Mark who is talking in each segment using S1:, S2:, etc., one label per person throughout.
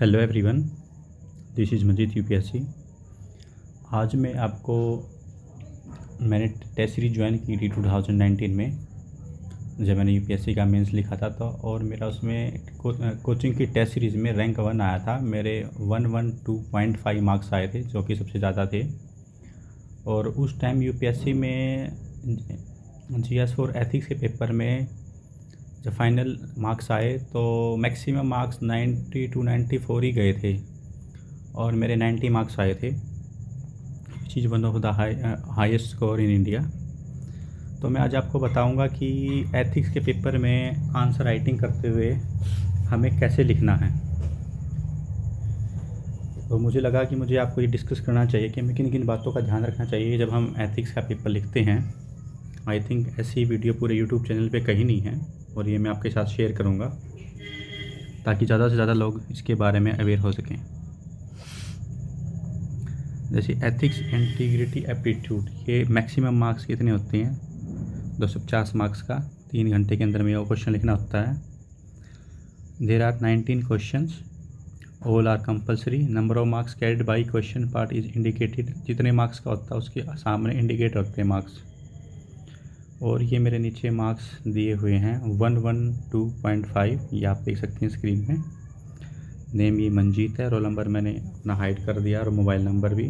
S1: Hello everyone, this is Majid UPSC. आज मैं आपको मैंने टेस्ट सीरीज ज्वाइन की थी 2019 में, जब मैंने यूपीएससी का मेंस लिखा था। तो और मेरा उसमें कोचिंग की टेस्ट सीरीज़ में रैंक 1 आया था। मेरे 112.5 मार्क्स आए थे, जो कि सबसे ज़्यादा थे। और उस टाइम यूपीएससी में जीएस फॉर एथिक्स के पेपर में जब फाइनल मार्क्स आए तो मैक्सिमम मार्क्स 90 to 94 ही गए थे और मेरे 90 मार्क्स आए थे, which is one of the highest score in India. तो मैं आज आपको बताऊंगा कि एथिक्स के पेपर में आंसर राइटिंग करते हुए हमें कैसे लिखना है। तो मुझे लगा कि मुझे आपको ये डिस्कस करना चाहिए कि हमें किन किन बातों का ध्यान रखना चाहिए जब हम एथिक्स का पेपर लिखते हैं। आई थिंक ऐसी वीडियो पूरे यूट्यूब चैनल पे कहीं नहीं है और ये मैं आपके साथ शेयर करूँगा ताकि ज़्यादा से ज़्यादा लोग इसके बारे में अवेयर हो सकें। जैसे एथिक्स, इंटीग्रिटी, एप्टीट्यूड, ये मैक्सिमम मार्क्स कितने होते हैं? 250 मार्क्स का 3 घंटे के अंदर में वो क्वेश्चन लिखना होता है। There are 19 questions, all are compulsory. Number of marks carried by question part is indicated. जितने मार्क्स का होता है उसके सामने इंडिकेट होते हैं मार्क्स। और ये मेरे नीचे मार्क्स दिए हुए हैं 112.5, ये आप देख सकते हैं स्क्रीन में। नेम ये मंजीत है, रोल नंबर मैंने अपना हाइड कर दिया और मोबाइल नंबर भी।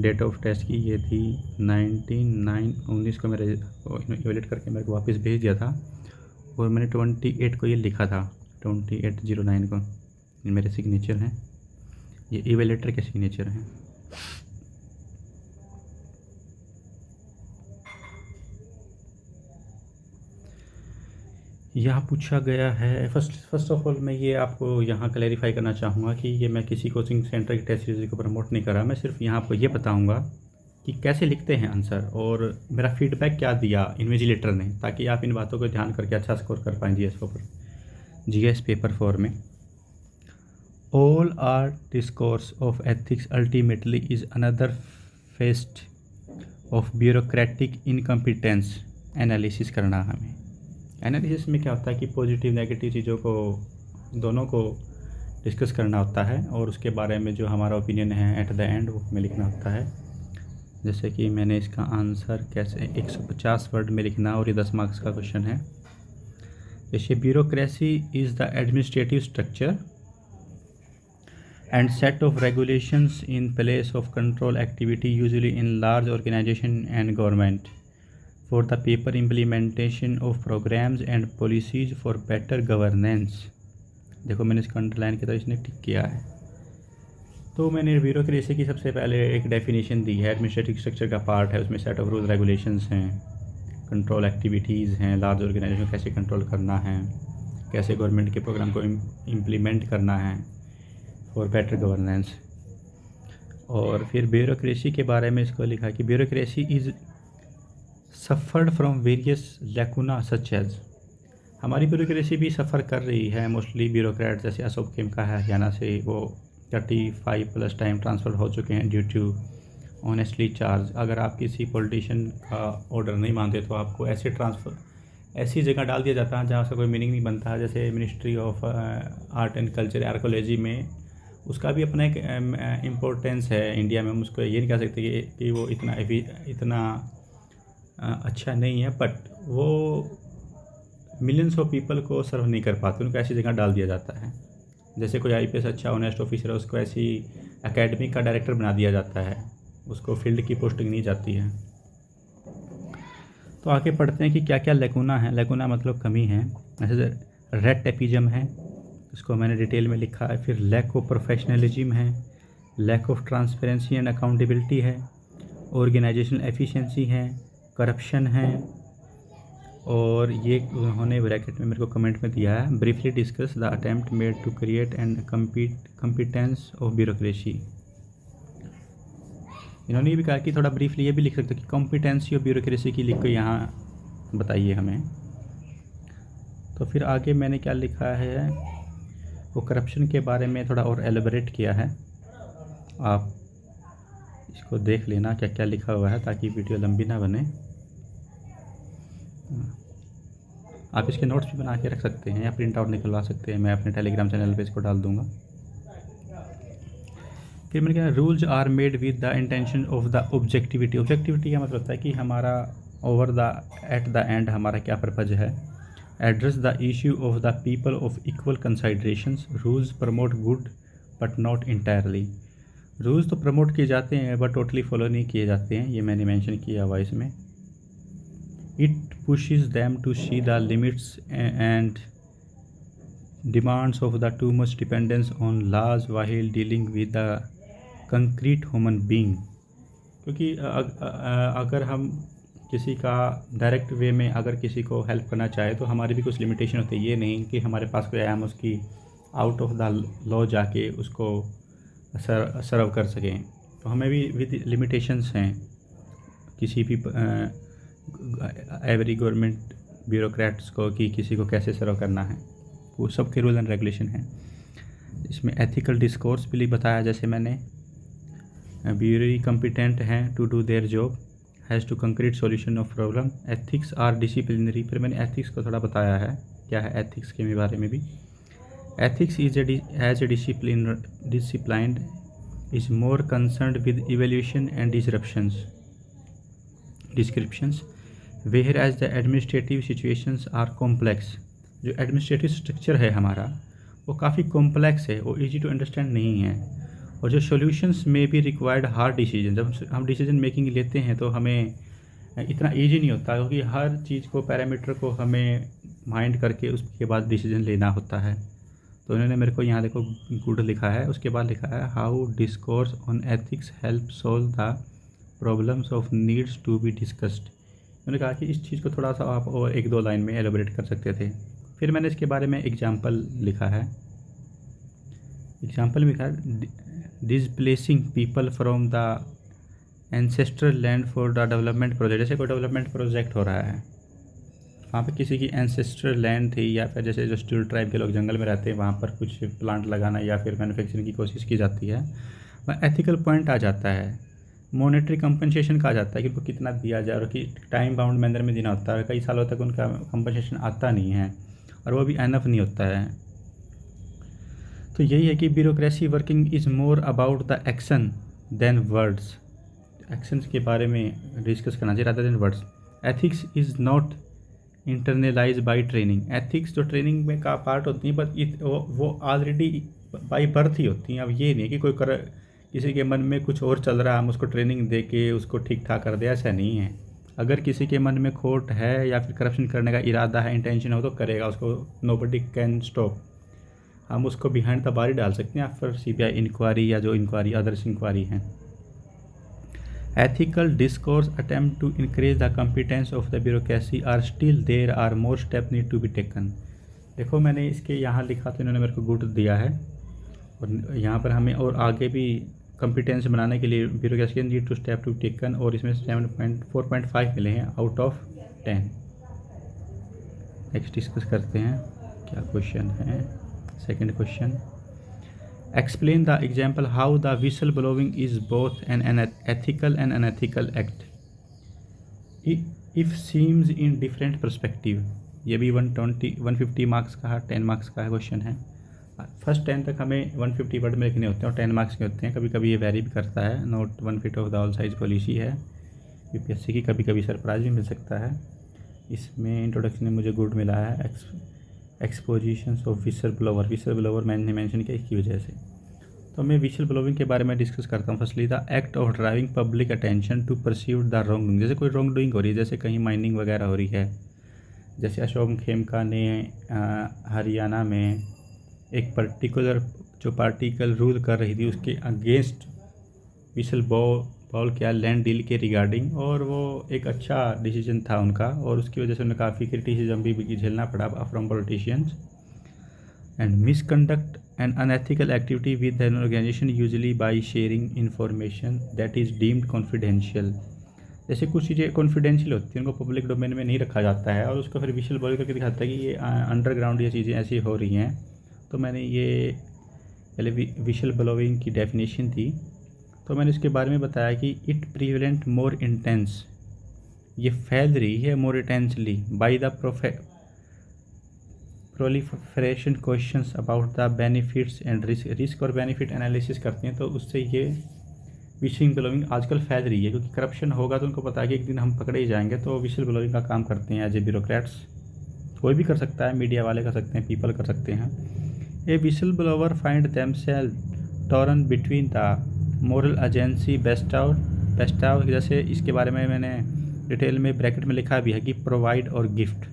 S1: डेट ऑफ टेस्ट की ये थी 19/9/19 को मेरे इवेलेट करके मेरे को वापस भेज दिया था और मैंने 28 को ये लिखा था, 28/09 को। ये मेरे सिग्नेचर हैं, ये इवेलेटर के सिग्नेचर हैं। यहाँ पूछा गया है, फर्स्ट ऑफ ऑल मैं ये आपको यहाँ क्लैरिफाई करना चाहूँगा कि ये मैं किसी कोचिंग सेंटर की टेस्ट सीरीज को प्रमोट नहीं कर रहा। मैं सिर्फ यहाँ आपको ये बताऊँगा कि कैसे लिखते हैं आंसर और मेरा फीडबैक क्या दिया इन्विजिलेटर ने, ताकि आप इन बातों को ध्यान करके अच्छा स्कोर कर पाएँ जीएस पेपर 4 में। All are discourse of ethics ultimately is another facet of bureaucratic incompetence. Analysis करना हमें। एनालिसिस में क्या होता है कि पॉजिटिव नेगेटिव चीज़ों को दोनों को डिस्कस करना होता है और उसके बारे में जो हमारा ओपिनियन है एट द एंड वो हमें लिखना होता है। जैसे कि मैंने इसका आंसर कैसे 150 वर्ड में लिखना, और ये 10 मार्क्स का क्वेश्चन है। जैसे bureaucracy is the administrative structure and set of regulations in place of control activity usually in large organisation and government for the paper implementation of programs and policies for better governance। देखो मैंने इसको underline किया, इसने टिक किया है। तो मैंने bureaucracy की सबसे पहले एक डेफिनेशन दी है, एडमिनिस्ट्रेटिव स्ट्रक्चर का पार्ट है, उसमें सेट ऑफ रूल रेगुलेशंस हैं, कंट्रोल एक्टिविटीज़ हैं, लार्ज ऑर्गेनाइजेशन कैसे कंट्रोल करना है, कैसे गवर्नमेंट के प्रोग्राम को इम्प्लीमेंट करना है फॉर बेटर गवर्नेंस। और फिर ब्यूरोक्रेसी के बारे में इसको लिखा कि bureaucracy is suffered from various lacuna such as. हमारी ब्यूरोक्रेसी भी सफ़र कर रही है। मोस्टली ब्यूरोक्रेट जैसे अशोक खेमका है हरियाणा से, वो 35+ टाइम ट्रांसफ़र हो चुके हैं ड्यू टू ऑनेस्टली चार्ज। अगर आप किसी पॉलिटिशियन का ऑर्डर नहीं मानते तो आपको ऐसी जगह डाल दिया जाता है जहाँ से कोई मीनिंग नहीं बनता है। जैसे ministry of art and culture, archaeology में, उसका भी अपना एक इम्पोर्टेंस है इंडिया में। हम उसको ये नहीं कह सकते कि वो इतना अच्छा नहीं है, बट वो मिलियंस ऑफ पीपल को सर्व नहीं कर पाते, उनको ऐसी जगह डाल दिया जाता है। जैसे कोई आईपीएस अच्छा ऑनेस्ट ऑफिसर है, उसको ऐसी एकेडमी का डायरेक्टर बना दिया जाता है, उसको फील्ड की पोस्टिंग नहीं जाती है। तो आगे पढ़ते हैं कि क्या क्या लेकुना है। लेकुना मतलब कमी है। जैसे रेड टेपिज्म है, इसको मैंने डिटेल में लिखा है। फिर लैक ऑफ प्रोफेशनलिज्म है, lack of transparency and accountability है, ऑर्गेनाइजेशनल एफिशिएंसी है, करप्शन है। और ये उन्होंने ब्रैकेट में मेरे को कमेंट में दिया है, briefly discuss the attempt made to create and competence of bureaucracy. इन्होंने ये भी कहा कि थोड़ा ब्रीफली ये भी लिख सकते कि कॉम्पिटेंसी ऑफ ब्यूरोक्रेसी की लिख के यहाँ बताइए हमें। तो फिर आगे मैंने क्या लिखा है, वो करप्शन के बारे में थोड़ा और एलेबरेट किया है। आप इसको देख लेना क्या क्या लिखा हुआ है, ताकि वीडियो लंबी ना बने। आप इसके नोट्स भी बना के रख सकते हैं या प्रिंट आउट निकलवा सकते हैं। मैं अपने टेलीग्राम चैनल पे इसको डाल दूँगा। फिर मैंने कहा rules are made with the intention of the objectivity. Objectivity का मतलब होता है कि हमारा over the at the end हमारा क्या पर्पज है। Address the issue of the people of equal considerations. Rules promote good but not entirely. Rules तो प्रमोट किए जाते हैं बट टोटली फॉलो नहीं किए जाते हैं, ये मैंने मेंशन किया हुआ इसमें। It pushes them to see the limits and demands of the too much dependence on laws while dealing with the concrete human being। क्योंकि अगर हम किसी का डायरेक्ट वे में अगर किसी को हेल्प करना चाहे तो हमारी भी कुछ लिमिटेशन होती है। ये नहीं कि हमारे पास कोई हम उसकी आउट ऑफ द लॉ जाके उसको सर्व कर सकें, तो हमें भी विद लिमिटेशंस हैं किसी भी एवरी गवर्नमेंट ब्यूरोक्रेट्स को कि किसी को कैसे सर्व करना है, वो सब के रूल एंड रेगुलेशन हैं। इसमें एथिकल डिस्कोर्स भी बताया, जैसे मैंने ब्यूरी कम्पिटेंट हैं to do their job, has to concrete solution of problem. Ethics are disciplinary, फिर मैंने एथिक्स को थोड़ा बताया है क्या है एथिक्स के बारे में भी। Ethics is as a disciplined is more concerned with evaluation and descriptions where as the administrative situations are complex. जो एडमिनिस्ट्रेटिव स्ट्रक्चर है हमारा वो काफ़ी कॉम्प्लेक्स है, वो इजी टू अंडरस्टैंड नहीं है। और जो सॉल्यूशंस में भी रिक्वायर्ड हार्ड डिसीजन, जब हम डिसीजन मेकिंग लेते हैं तो हमें इतना इजी नहीं होता, क्योंकि हर चीज़ को पैरामीटर को हमें माइंड करके उसके बाद डिसीजन लेना होता है। तो उन्होंने मेरे को यहाँ देखो गुड लिखा है, उसके बाद लिखा है how discourse on ethics help solve the problems of needs to be discussed. उन्होंने कहा कि इस चीज़ को थोड़ा सा आप और एक दो लाइन में एलोबरेट कर सकते थे। फिर मैंने इसके बारे में एग्जाम्पल लिखा है, एग्जाम्पल में लिखा है displacing people from the ancestral land for the development project. जैसे कोई डेवलपमेंट प्रोजेक्ट हो रहा है, वहाँ पे किसी की एंसेस्ट्रल लैंड थी, या फिर जैसे जो स्टिल ट्राइब के लोग जंगल में रहते हैं वहाँ पर कुछ प्लांट लगाना या फिर मैन्युफैक्चरिंग की कोशिश की जाती है, वह एथिकल पॉइंट आ जाता है। मॉनेटरी कंपनसेशन का आ जाता है कि उनको कितना दिया जाए और कि टाइम बाउंड मैनर में देना होता है। कई सालों तक उनका कंपनसेशन आता नहीं है और वो भी एनफ नहीं होता है। तो यही है कि bureaucracy working is more about the action than words. Actions के बारे में डिस्कस करना चाहिए rather than words. Ethics is not internalise by training. Ethics जो ट्रेनिंग में का पार्ट होती हैं बट वो ऑलरेडी बाई बर्थ ही होती हैं। अब ये नहीं है कि किसी के मन में कुछ और चल रहा है हम उसको ट्रेनिंग दे के उसको ठीक ठाक कर दे, ऐसा नहीं है। अगर किसी के मन में खोट है या फिर करप्शन करने का इरादा है, इंटेंशन हो, तो करेगा उसको, नोबडी कैन स्टॉप। हम उसको बिहाइंड द बार ही डाल सकते हैं आफ्टर सीबीआई इंक्वायरी या जो इंक्वायरी अदर्स इंक्वायरी हैं। Ethical discourse attempt to increase the competence of the bureaucracy are still there are more step need to be taken. देखो मैंने इसके यहाँ लिखा तो इन्होंने मेरे को गुड दिया है, और यहाँ पर हमें और आगे भी कॉम्पिटेंस बनाने के लिए bureaucracy need to step to taken, और इसमें 4.5 मिले हैं आउट ऑफ 10। नेक्स्ट डिस्कस करते हैं क्या क्वेश्चन है। Second question, explain the example how the whistle blowing is both an ethical and unethical act if seems in different perspective. ये भी 150 मार्क्स का 10 मार्क्स का क्वेश्चन है। फर्स्ट 10 तक हमें 150 वर्ड में लिखने होते हैं और 10 मार्क्स के होते हैं। कभी कभी ये वेरी भी करता है, note 1 fit of the all size policy है यूपीएससी की, कभी कभी सरप्राइज भी मिल सकता है। इसमें इंट्रोडक्शन में मुझे गुड मिला है। एक्सपोजिशंस ऑफ विसल ब्लोवर मैंने मेंशन किया इसकी वजह से। तो मैं विसल ब्लोइंग के बारे में डिस्कस करता हूँ। Firstly the act of driving public attention to perceive the wrong doing. जैसे कोई रॉन्ग डूइंग हो रही है, जैसे कहीं माइनिंग वगैरह हो रही है, जैसे अशोक खेमका ने हरियाणा में एक पर्टिकुलर जो पार्टिकल रूल कर रही थी उसके अगेंस्ट विसल बॉल किया लैंड डील के रिगार्डिंग, और वो एक अच्छा डिसीजन था उनका, और उसकी वजह से उन्हें काफ़ी क्रिटिसिज्म भी झेलना पड़ा from politicians. And misconduct and unethical activity with an organisation usually by sharing information that is deemed confidential. जैसे कुछ चीज़ें कॉन्फिडेंशियल होती हैं, उनको पब्लिक डोमेन में नहीं रखा जाता है, और उसको फिर विसल बॉल करके दिखाता है कि ये अंडरग्राउंड ये चीज़ें ऐसी हो रही हैं। तो मैंने ये पहले विसल ब्लोइंग की डेफिनेशन दी, तो मैंने इसके बारे में बताया कि इट प्रिवेलेंट मोर इंटेंस, ये फैल रही है more intensely by the proliferation questions about the benefits and risk और बेनिफिट एनालिसिस करते हैं, तो उससे ये विशिंग ब्लोइंग आजकल फैल रही है, क्योंकि करप्शन होगा तो उनको पता है कि एक दिन हम पकड़े ही जाएंगे, तो विशल ब्लोइंग का काम करते हैं एज ए ब्यूरोक्रेट्स। कोई भी कर सकता है, मीडिया वाले कर सकते हैं, पीपल कर सकते हैं। A whistle blower find themself torn between the moral agency best out, जैसे इसके बारे में मैंने डिटेल में ब्रैकेट में लिखा भी है कि प्रोवाइड और gift,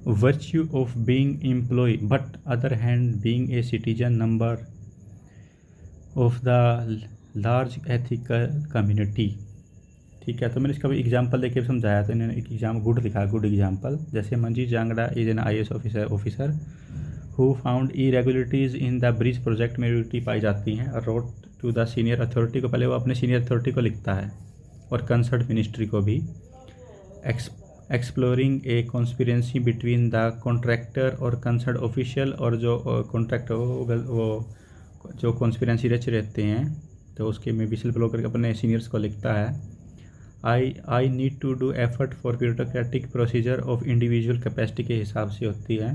S1: virtue of being employ but other hand being a citizen number of the large ethical community. ठीक है, तो मैंने इसका भी एग्जांपल देके समझाया, तो इन्होंने एक एग्जाम गुड लिखा, गुड एग्जांपल। जैसे Manjeet Jangra is an IAS officer who found irregularities in the bridge project में इरेगुलरिटी पाई जाती हैं, और wrote to the senior authority को, पहले वो अपने सीनियर अथॉरिटी को लिखता है और कंसर्न मिनिस्ट्री को भी। Exploring A conspiracy between the contractor और कंसर्न ऑफिशियल, और जो कॉन्ट्रैक्टर वो जो कॉन्स्पिरेंसी रच रहते हैं, तो उसके में विशल ब्लो करके अपने सीनियर्स को लिखता है। I need to do effort for bureaucratic procedure of individual capacity के हिसाब से होती है,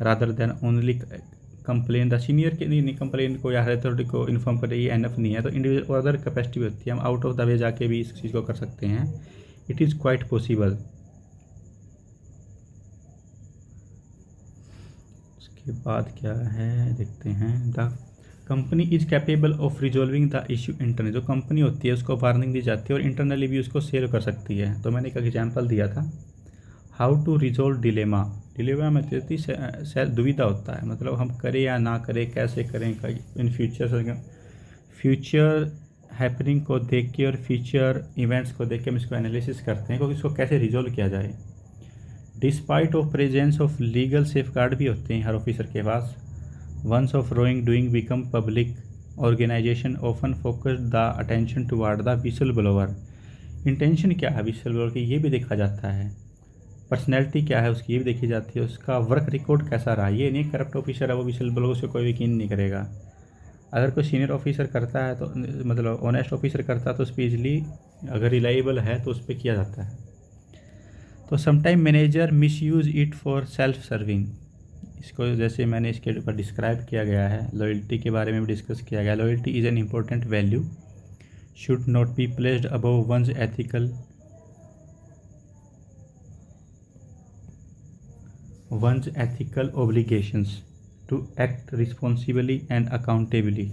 S1: rather than only complain the senior के नहीं कंप्लेन को या हायर अथॉरिटी को इन्फॉर्म करे, ये एनफ नहीं है, तो इंडिविजुअल और अदर कैपेसिटी भी होती है, हम आउट ऑफ द वे जाके भी इस चीज़ को कर सकते हैं। It is quite possible. उसके बाद क्या है देखते हैं। The company is capable of resolving the issue internally, जो कंपनी होती है उसको वार्निंग दी जाती है और इंटरनली भी उसको सेव कर सकती है। तो मैंने एक एग्जांपल दिया था, how to resolve dilemma. Dilemma में दुविधा होता है, मतलब हम करें या ना करें, कैसे करें, इन फ्यूचर हैपनिंग को देख के और फ्यूचर इवेंट्स को देख के हम इसको एनालिसिस करते हैं, क्योंकि इसको कैसे रिजॉल्व किया जाए। Despite of presence of legal safeguard भी होते हैं हर ऑफिसर के पास। Once of wrong doing become public, organization often focus the attention toward the whistle blower. Intention क्या है विशल ब्लोअर की, ये भी देखा जाता है। पर्सनैलिटी क्या है उसकी, ये भी देखी जाती है। उसका वर्क रिकॉर्ड कैसा रहा, ये नहीं करप्ट ऑफिसर है वो विशल ब्लोअर से कोई यकीन नहीं करेगा। अगर कोई सीनियर ऑफिसर करता है, तो मतलब ऑनेस्ट ऑफिसर करता है, तो उस पर ईजिली अगर रिलायबल है तो उस पर किया जाता है। तो sometime manager miss use it for self serving, इसको जैसे मैंने इसके ऊपर डिस्क्राइब किया गया है। लॉयल्टी के बारे में भी डिस्कस किया गया। Loyalty is an important value, should not be placed above one's ethical obligations to act responsibly and accountably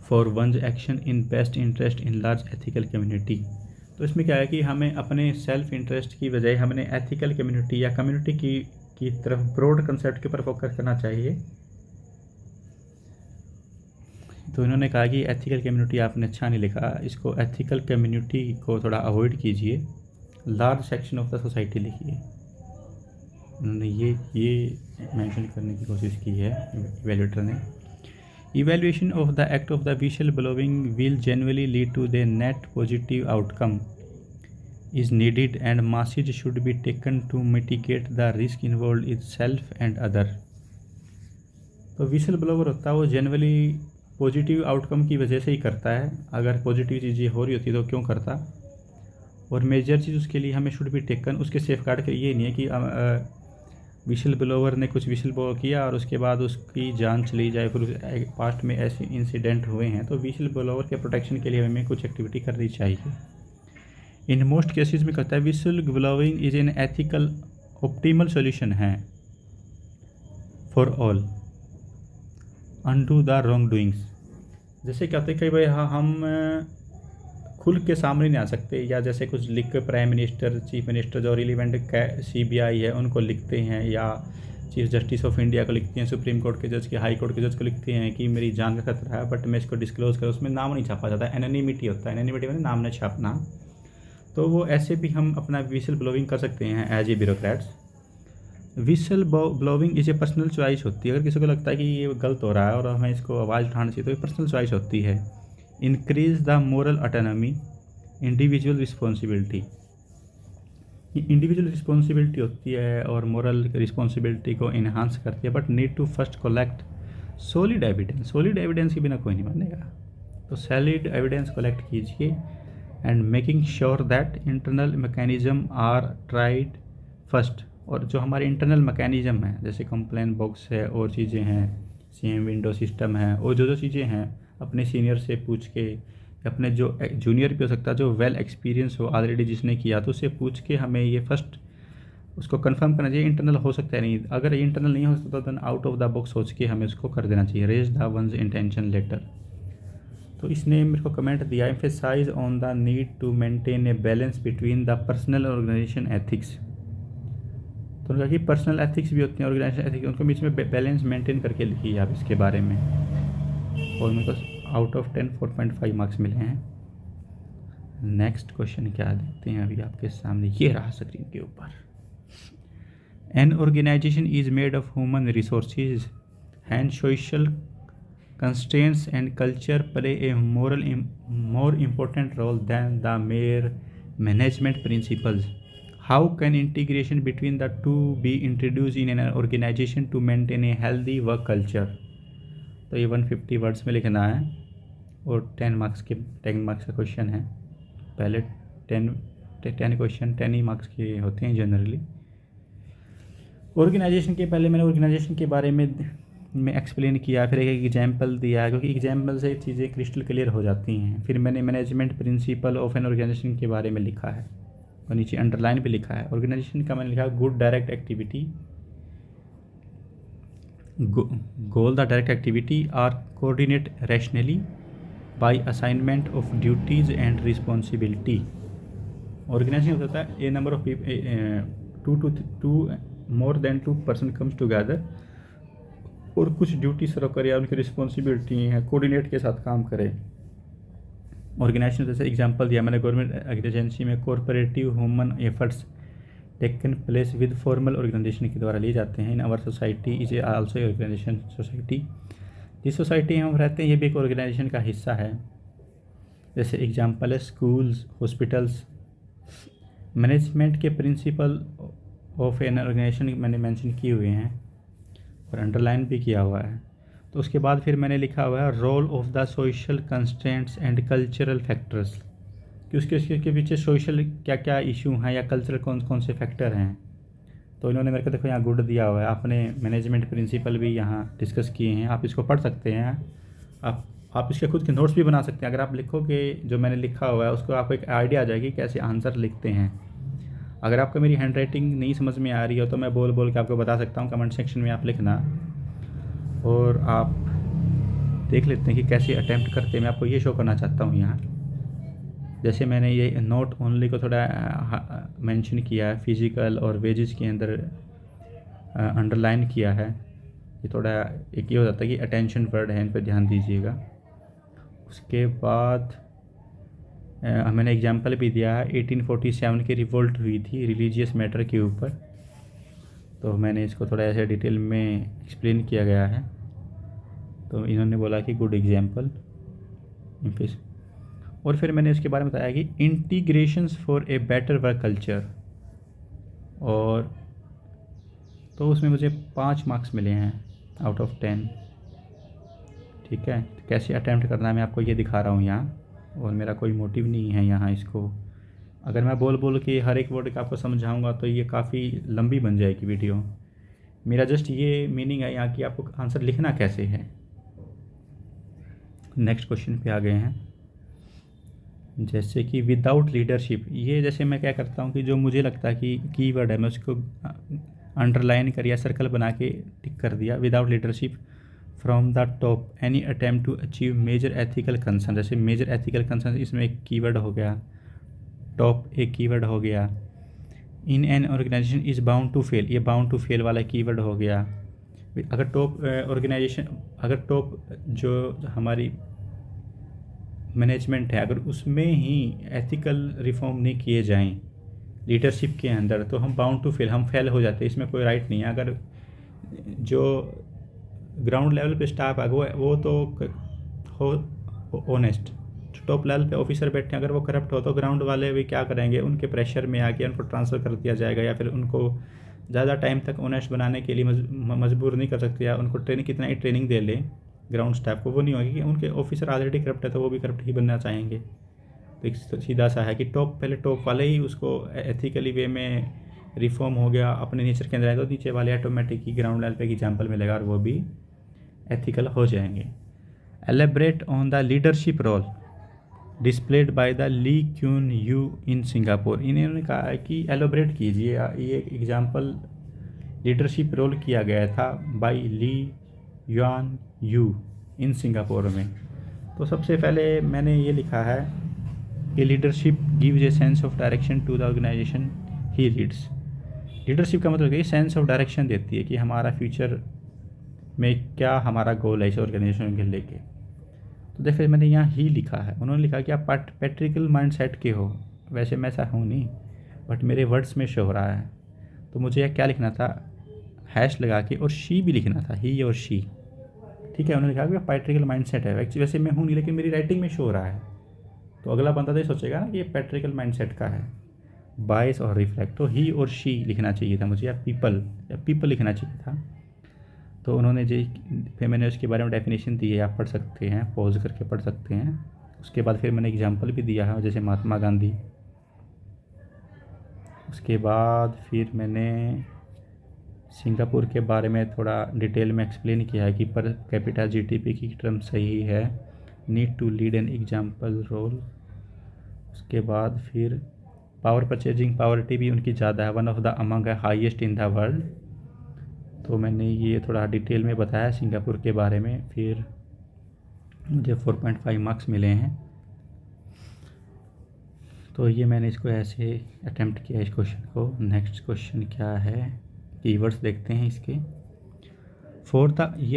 S1: for one's action in best interest in large ethical community। तो इसमें क्या है कि हमें अपने सेल्फ इंटरेस्ट की बजाय हमने एथिकल कम्युनिटी या कम्युनिटी की तरफ ब्रॉड कंसेप्ट के ऊपर फोकस करना चाहिए। तो इन्होंने कहा कि एथिकल कम्युनिटी आपने अच्छा नहीं लिखा, इसको एथिकल कम्युनिटी को थोड़ा अवॉइड कीजिए, large section of the society लिखिए। उन्होंने ये मेंशन करने की कोशिश की है इवैल्यूएटर ने। Evaluation of the act of the whistle blowing will generally lead to the net positive outcome is needed and measures should be taken to mitigate the risk involve in self and other. तो whistle blower होता है वो generally positive outcome की वजह से ही करता है, अगर पॉजिटिव चीज़ें हो रही होती तो क्यों करता। और मेजर चीज़ उसके लिए हमें शुड बी टेकन, उसके सेफ गार्ड के ये नहीं है कि विशल ब्लोअर ने कुछ विशल ब्लो किया और उसके बाद उसकी जान चली जाए, फिर पास्ट में ऐसे इंसिडेंट हुए हैं। तो विशल ब्लोअर के प्रोटेक्शन के लिए हमें कुछ एक्टिविटी करनी चाहिए। इन मोस्ट केसेस में कहता है whistle blowing is an ethical optimal solution है for all undo the wrong doings. जैसे क्या होता है कई बार हम खुल के सामने नहीं आ सकते, या जैसे कुछ लिख के प्राइम मिनिस्टर, चीफ मिनिस्टर जो रिलीवेंट CBI है उनको लिखते हैं, या चीफ जस्टिस ऑफ इंडिया को लिखते हैं, सुप्रीम कोर्ट के जज के, हाई कोर्ट के जज को लिखते हैं कि मेरी जान का खतरा है, बट मैं इसको डिस्क्लोज करूँ, उसमें नाम नहीं छापा जाता, एनोनिमिटी होता है। एनोनिमिटी में नाम नहीं छापना। तो वो ऐसे भी हम अपना विशल ब्लोइंग कर सकते हैं as a bureaucrats. Whistle blowing is a personal choice होती है। अगर किसी को लगता है कि ये गलत हो रहा है और हमें इसको आवाज़ उठानी चाहिए, तो ये पर्सनल चॉइस होती है। Increase the moral autonomy, individual responsibility, individual responsibility होती है और मोरल रिस्पॉन्सिबिलिटी को इन्हांस करती है, but need to first collect solid evidence. Solid evidence के बिना कोई नहीं मानेगा, तो सॉलिड एविडेंस कलेक्ट कीजिए and making sure that internal mechanism are tried first. और जो हमारे इंटरनल मैकेनिज्म है जैसे कंप्लेन बॉक्स है और चीज़ें हैं, सेम विंडो सिस्टम है, और जो जो चीज़ें हैं अपने सीनियर से पूछ के, अपने जो जूनियर भी हो सकता है जो वेल एक्सपीरियंस हो ऑलरेडी जिसने किया, तो उससे पूछ के हमें ये फर्स्ट उसको कंफर्म करना चाहिए इंटरनल हो सकता है नहीं। अगर ये इंटरनल नहीं हो सकता तो then out of the box सोच के हमें उसको कर देना चाहिए, raise the one's intention letter. तो इसने मेरे को कमेंट दिया, emphasise on the need to maintain a balance between the personal organisation ethics. तो उन्होंने कहा कि पर्सनल एथिक्स भी होती हैं, ऑर्गेनाइजेशन एथिक्स, उनको बीच में बैलेंस मेंटेन करके लिखिए आप इसके बारे में। और मेरे को आउट ऑफ 10 4.5 मार्क्स मिले हैं। नेक्स्ट क्वेश्चन क्या देखते हैं अभी आपके सामने, ये रहा स्क्रीन के ऊपर। An organisation is made of human resources and social constraints and culture play a more important role than the mere management principles. How can integration between the two be introduced in an organization to maintain a healthy work culture? तो ये 150 words में लिखना है और 10 marks का question है। पहले 10 question 10 ही marks के होते हैं जनरली। ऑर्गेनाइजेशन के पहले मैंने ऑर्गेनाइजेशन के बारे में एक्सप्लेन किया, फिर एक एग्जांपल दिया क्योंकि एग्जांपल से चीज़ें क्रिस्टल क्लियर हो जाती हैं। फिर मैंने management principle of an organisation के बारे में लिखा है और नीचे अंडरलाइन भी लिखा है। ऑर्गेनाइजेशन का मैंने लिखा good direct activity, goal the direct activity are coordinate rationally by assignment of duties and responsibility. Organization होता है a number of two more than 2 person comes together और कुछ ड्यूटी सर्व करे या उनकी रिस्पॉन्सिबिलिटी है, कोऑर्डिनेट के साथ काम करे। ऑर्गेनाइजेशन जैसे एग्जांपल दिया मैंने, गवर्नमेंट एजेंसी में cooperative human efforts taken place with formal organisation के द्वारा लिए जाते हैं। In our society is also organisation. Society, जिस सोसाइटी में हम रहते हैं ये भी एक ऑर्गेनाइजेशन का हिस्सा है। जैसे एग्जांपल है स्कूल्स, हॉस्पिटल्स। मैनेजमेंट के प्रिंसिपल ऑफ एन ऑर्गेनाइजेशन मैंने मेंशन किए हुए हैं और अंडरलाइन भी किया हुआ है। तो उसके बाद फिर मैंने लिखा हुआ है role of the social constraints and cultural factors, कि उसके पीछे सोशल क्या क्या इशू हैं या कल्चरल कौन कौन से फैक्टर हैं। तो इन्होंने मेरे को देखो यहाँ गुड दिया हुआ है, आपने मैनेजमेंट प्रिंसिपल भी यहाँ डिस्कस किए हैं, आप इसको पढ़ सकते हैं। आप इसके खुद के नोट्स भी बना सकते हैं। अगर आप लिखोगे जो मैंने लिखा हुआ है उसको आपको एक आइडिया आ जाएगी कैसे आंसर लिखते हैं। अगर आपको मेरी हैंड राइटिंग नहीं समझ में आ रही हो तो मैं बोल बोल के आपको बता सकता हूँ, कमेंट सेक्शन में आप लिखना और आप देख लेते हैं कि कैसे अटैम्प्ट करते हैं। मैं आपको ये शो करना चाहता हूँ यहाँ, जैसे मैंने ये नोट ओनली को थोड़ा मेंशन किया है, फिजिकल और वेजेस के अंदर अंडरलाइन किया है। ये थोड़ा एक ये हो जाता है कि अटेंशन वर्ड है, इन पर ध्यान दीजिएगा। उसके बाद मैंने एग्जाम्पल भी दिया है, 1847 की रिवोल्ट हुई थी रिलीजियस मैटर के ऊपर, तो मैंने इसको थोड़ा ऐसे डिटेल में एक्सप्लेन किया गया है। तो इन्होंने बोला कि गुड एग्जाम्पल। और फिर मैंने इसके बारे में बताया कि integrations for a better work culture, और तो उसमें मुझे 5 मार्क्स मिले हैं आउट ऑफ 10। ठीक है, तो कैसे अटैम्प्ट करना है मैं आपको ये दिखा रहा हूँ यहाँ, और मेरा कोई मोटिव नहीं है यहाँ इसको। अगर मैं बोल बोल के हर एक वर्ड का आपको समझाऊंगा तो ये काफ़ी लंबी बन जाएगी वीडियो। मेरा जस्ट ये मीनिंग है यहाँ कि आपको आंसर लिखना कैसे है। नेक्स्ट क्वेश्चन पे आ गए हैं, जैसे कि विदाउट लीडरशिप। ये जैसे मैं क्या करता हूँ कि जो मुझे लगता है कि कीवर्ड है मैं उसको अंडरलाइन कर या सर्कल बना के टिक कर दिया। Without leadership from the top any attempt to achieve major ethical concern. जैसे मेजर एथिकल कंसर्न इसमें एक कीवर्ड हो गया, टॉप एक कीवर्ड हो गया। In an organisation is bound to fail, ये बाउंड टू फेल वाला कीवर्ड हो गया। अगर टॉप ऑर्गेनाइजेशन, अगर टॉप जो हमारी मैनेजमेंट है अगर उसमें ही एथिकल रिफॉर्म नहीं किए जाएं लीडरशिप के अंदर, तो हम बाउंड टू फेल, हम फेल हो जाते हैं। इसमें कोई राइट नहीं है। अगर जो ग्राउंड लेवल पे स्टाफ है वो तो हो ऑनेस्ट, टॉप लेवल पे ऑफिसर बैठे हैं अगर वो करप्ट हो तो ग्राउंड वाले भी क्या करेंगे, उनके प्रेशर में आके उनको ट्रांसफ़र कर दिया जाएगा, या फिर उनको ज़्यादा टाइम तक ऑनेस्ट बनाने के लिए मजबूर नहीं कर सकते, या उनको कितना ही ट्रेनिंग दे लें ग्राउंड स्टाफ को, वो नहीं होगी कि उनके ऑफिसर ऑलरेडी करप्ट है तो वो भी करप्ट ही बनना चाहेंगे। तो तो एक सीधा सा है कि पहले टॉप वाले ही उसको एथिकली वे में रिफॉर्म हो गया, अपने नेचर के अंदर आए, तो नीचे वाले ऑटोमेटिक ही ग्राउंड लेवल पे एग्जाम्पल मिलेगा और वो भी एथिकल हो जाएंगे। Elaborate on the leadership role displayed by the Lee Kuan Yew in Singapore. इन्होंने कहा है कि एलोबरेट कीजिए, ये एक एग्जाम्पल लीडरशिप रोल किया गया था by Lee Kuan Yew in Singapore में। तो सबसे पहले मैंने ये लिखा है कि leadership gives a sense of direction to the organisation he leads. Leadership का मतलब है सेंस ऑफ डायरेक्शन देती है कि हमारा फ्यूचर में क्या हमारा गोल है इस ऑर्गेनाइजेशन के लेके। तो देखिए मैंने यहाँ ही लिखा है, उन्होंने लिखा कि आप पैट्रिकल माइंड सेट के हो, वैसे मैं ऐसा हूँ नहीं, बट मेरे वर्ड्स में शो हो रहा है। तो मुझे यह क्या लिखना था, हैश लगा के, और शी भी लिखना था, ही और शी, ठीक है। उन्होंने लिखा कि पैट्रिकल माइंड सेट है, एक्चुअली वैसे मैं हूँ नहीं, लेकिन मेरी राइटिंग में शो हो रहा है। तो अगला बंदा तो ये सोचेगा ना कि ये पैट्रिकल माइंड सेट का है, बायस और रिफ्लेक्ट। तो ही और शी लिखना चाहिए था मुझे, या पीपल लिखना चाहिए था। तो उन्होंने जो फिर मैंने उसके बारे में डेफिनेशन दी है, आप पढ़ सकते हैं, पॉज करके पढ़ सकते हैं। उसके बाद फिर मैंने एग्जांपल भी दिया है, जैसे महात्मा गांधी। उसके बाद फिर मैंने सिंगापुर के बारे में थोड़ा डिटेल में एक्सप्लेन किया है कि पर कैपिटा जीडीपी की टर्म सही है, need to lead an example role. उसके बाद फिर पावर परचेजिंग पावरटी भी उनकी ज़्यादा है, वन ऑफ द अमंग है हाईएस्ट इन द वर्ल्ड। तो मैंने ये थोड़ा डिटेल में बताया सिंगापुर के बारे में। फिर मुझे 4.5 मार्क्स मिले हैं। तो ये मैंने इसको ऐसे अटेम्प्ट किया इस क्वेश्चन को। नेक्स्ट क्वेश्चन क्या है, कीवर्ड्स देखते हैं इसके। ये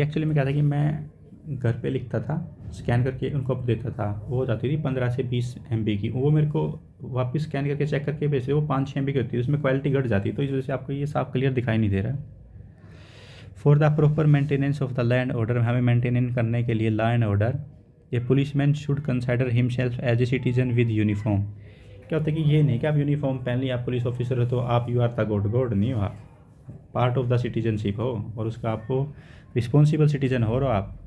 S1: एक्चुअली में क्या था कि मैं घर पे लिखता था, स्कैन करके उनको देता था, वो हो जाती थी 15 से 20 MB की, वो मेरे को वापस स्कैन करके चेक करके भेजते, वो 5-6 MB की होती है, उसमें क्वालिटी घट जाती है। तो इस वजह से आपको ये साफ क्लियर दिखाई नहीं दे रहा है। For the proper maintenance of the law and order, हमें मेंटेन करने के लिए law and order, a policeman should consider himself as a citizen with uniform. क्या होता है कि ये नहीं कि आप यूनिफॉर्म पहन लिया, आप पुलिस ऑफिसर हो तो आप यू आर द गॉड नहीं हो, आप पार्ट ऑफ द सिटीजनशिप हो और उसका आपको रिस्पॉन्सिबल सिटीजन हो रहा आप।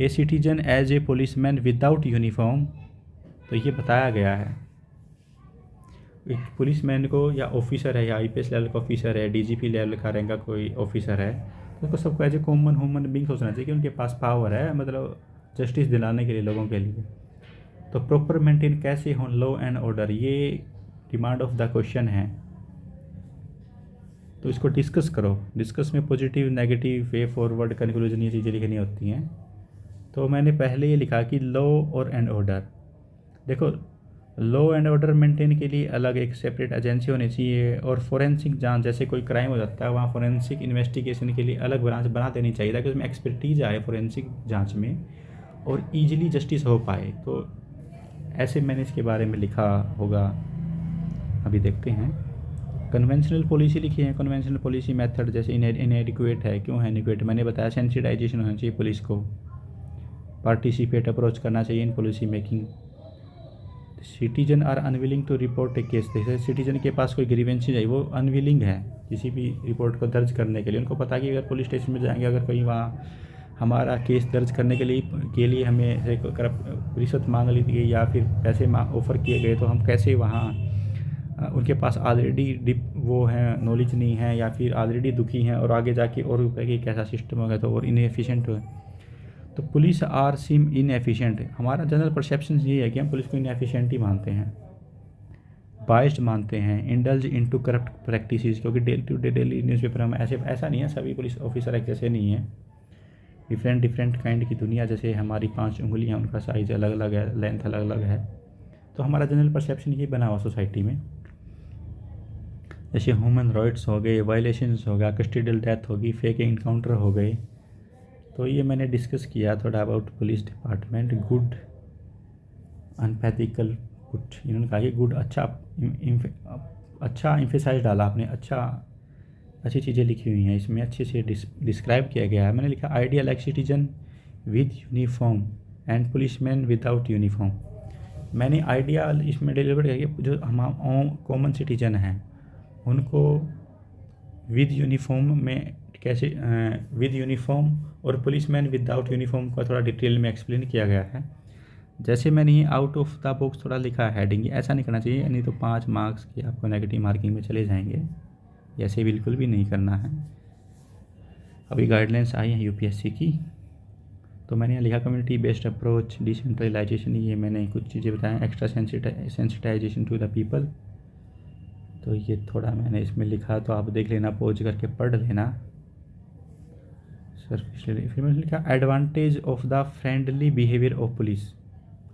S1: A citizen as a policeman without uniform, तो ये बताया गया है एक पुलिसमैन को, या ऑफिसर है, या IPS लेवल का ऑफिसर है, DGP लेवल का रैंक का कोई ऑफिसर है, तो उसको सबको as a common human being सोचना चाहिए कि उनके पास पावर है, मतलब जस्टिस दिलाने के लिए लोगों के लिए। तो प्रॉपर मेंटेन कैसे हो लॉ एंड ऑर्डर, ये डिमांड ऑफ द क्वेश्चन है। तो इसको डिस्कस करो, डिस्कस में positive negative way forward conclusion ये चीज़ें लिखनी होती हैं। तो मैंने पहले ये लिखा कि लॉ और एंड ऑर्डर, देखो लॉ एंड ऑर्डर मेंटेन के लिए अलग एक सेपरेट एजेंसी होनी चाहिए, और फोरेंसिक जांच, जैसे कोई क्राइम हो जाता है वहाँ फोरेंसिक इन्वेस्टिगेशन के लिए अलग ब्रांच बना देनी चाहिए, ताकि उसमें एक्सपर्टीज आए फोरेंसिक जांच में और ईजिली जस्टिस हो पाए। तो ऐसे मैंने इसके बारे में लिखा होगा, अभी देखते हैं। कन्वेंशनल पॉलिसी लिखी है, कन्वेंशनल पॉलिसी मेथड जैसे इनएडिक्वेट है, क्यों है इनएडिक्वेट, मैंने बताया सेंसिटाइजेशन होना चाहिए पुलिस को, पार्टिसिपेट अप्रोच करना चाहिए in policy making. Citizen are unwilling to report a case, जैसे सिटीजन के पास कोई ग्रीवेंसेज है, वो अनविलिंग है किसी भी रिपोर्ट को दर्ज करने के लिए। उनको पता कि अगर पुलिस स्टेशन में जाएंगे, अगर कोई वहाँ हमारा केस दर्ज करने के लिए हमें रिश्वत मांग ली गई या फिर पैसे ऑफ़र किए गए, तो हम कैसे वहाँ, उनके पास ऑलरेडी वो हैं नॉलेज नहीं है, या फिर ऑलरेडी दुखी हैं और आगे जाके और रुपये की कैसा सिस्टम होगा, तो और इनएफिशिएंट हो। तो पुलिस आर सीम इनएफिशिएंट, हमारा जनरल परसेप्शन ये है कि हम पुलिस को इनएफिशिएंट ही मानते हैं, बाइस्ड मानते हैं, इंडल्ज इनटू करप्ट प्रैक्टिसेस, क्योंकि डेली न्यूज़पेपर हम ऐसा नहीं है, सभी पुलिस ऑफिसर एक जैसे नहीं है, डिफरेंट काइंड की दुनिया, जैसे हमारी 5 उंगलियां, उनका साइज़ अलग अलग है, लेंथ अलग अलग है। तो हमारा जनरल परसेप्शन ये बना हुआ सोसाइटी में, जैसे ह्यूमन राइट्स हो गए, वायलेशंस हो गया, कस्टोडियल डेथ होगी, फेक इनकाउंटर हो गए। तो ये मैंने डिस्कस किया थोड़ा अबाउट पुलिस डिपार्टमेंट। गुड अनपैथिकल गुड, इन्होंने कहा कि गुड अच्छा इम्फेसाइज डाला आपने, अच्छी चीज़ें लिखी हुई हैं इसमें, अच्छे से डिस्क्राइब किया गया है। मैंने लिखा idea like citizen with uniform and policeman without uniform. मैंने आइडिया इसमें डिलीवर किया कि जो हम कॉमन सिटीजन हैं उनको विद यूनिफॉर्म में कैसे, विद यूनिफॉर्म और पुलिसमैन विदाउट यूनिफॉर्म का थोड़ा डिटेल में एक्सप्लेन किया गया है। जैसे मैंने ये आउट ऑफ द बॉक्स थोड़ा लिखा है हेडिंग, ऐसा नहीं करना चाहिए, नहीं तो 5 मार्क्स की आपको नेगेटिव मार्किंग में चले जाएंगे। ऐसे बिल्कुल भी नहीं करना है। अभी गाइडलाइंस आई हैं यूपीएससी की, तो मैंने यहाँ लिखा कम्युनिटी बेस्ड अप्रोच, डिसेंट्रलाइजेशन, ये मैंने कुछ चीज़ें बताएं, extra sensitisation to the people, तो ये थोड़ा मैंने इसमें लिखा, तो आप देख लेना, पॉज करके पढ़ लेना। सर फिर मैंने लिखा advantage of the friendly behaviour of police,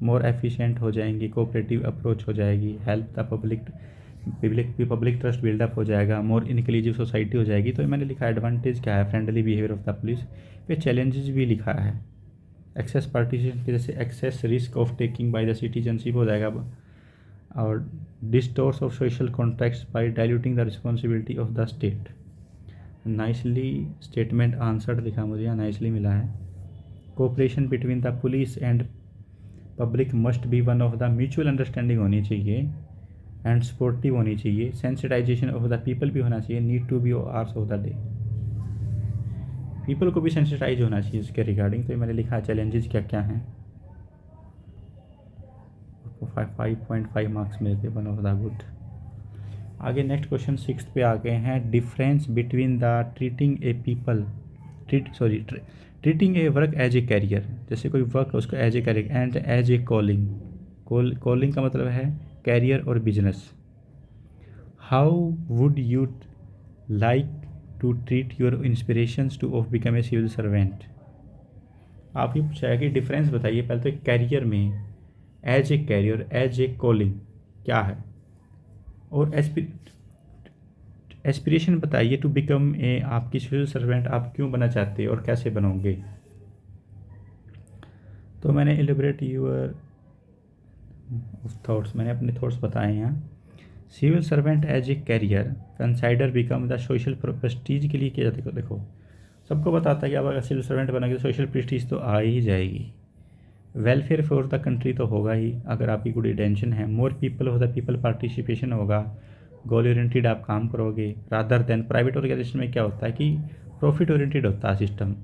S1: more efficient हो जाएंगी, कोऑपरेटिव अप्रोच हो जाएगी, help the public trust buildup हो जाएगा, मोर इंक्लूसिव सोसाइटी हो जाएगी। तो मैंने लिखा एडवांटेज क्या है, friendly behaviour of the police. फिर चैलेंजेस भी लिखा है, एक्सेस पार्टिसिपेशन की जैसे excess risk of taking by the citizenship हो जाएगा, और distorts of social contracts by diluting the responsibility of the state. Nicely statement answered लिखा मुझे, यहाँ नाइसली मिला है। Cooperation between the police and public must be one of the mutual understanding होनी चाहिए एंड सपोर्टिव होनी चाहिए। सेंसिटाइजेशन ऑफ द पीपल भी होना चाहिए, need to be hours of the day, people को भी सेंसिटाइज होना चाहिए इसके रिगार्डिंग। तो मैंने लिखा चैलेंजेस क्या क्या हैं, 5.5 मार्क्स मिलते, वन ऑफ द गुड। आगे नेक्स्ट क्वेश्चन 6 पे आ गए हैं, difference between the treating a work as a career, जैसे कोई वर्क उसको as a career and as a calling. Calling का मतलब है कैरियर और business. How would you like to treat your inspirations to of become a civil servant. आप ये पूछा है कि डिफरेंस बताइए पहले तो कैरियर में, as a career, as a calling क्या है, और एस्पिरेशन बताइए टू बिकम ए, आपकी सिविल सर्वेंट आप क्यों बनना चाहते हैं और कैसे बनोगे। तो मैंने एलिबरेट यूर थॉट्स, मैंने अपने थॉट्स बताए हैं। Civil servant as a career consider become the social prestige के लिए किया जाता है। देखो सबको बताता है कि आप अगर सिविल सर्वेंट बनोगे तो सोशल प्रेस्टीज तो आ ही जाएगी, वेलफेयर फॉर द कंट्री तो होगा ही अगर आपकी गुड इंटेंशन है, more people of the people participation होगा, गोल ओरिएंटेड आप काम करोगे, रादर देन प्राइवेट ऑर्गेनाइजेशन में क्या होता है कि प्रॉफिट ओरिएंटेड होता है सिस्टम,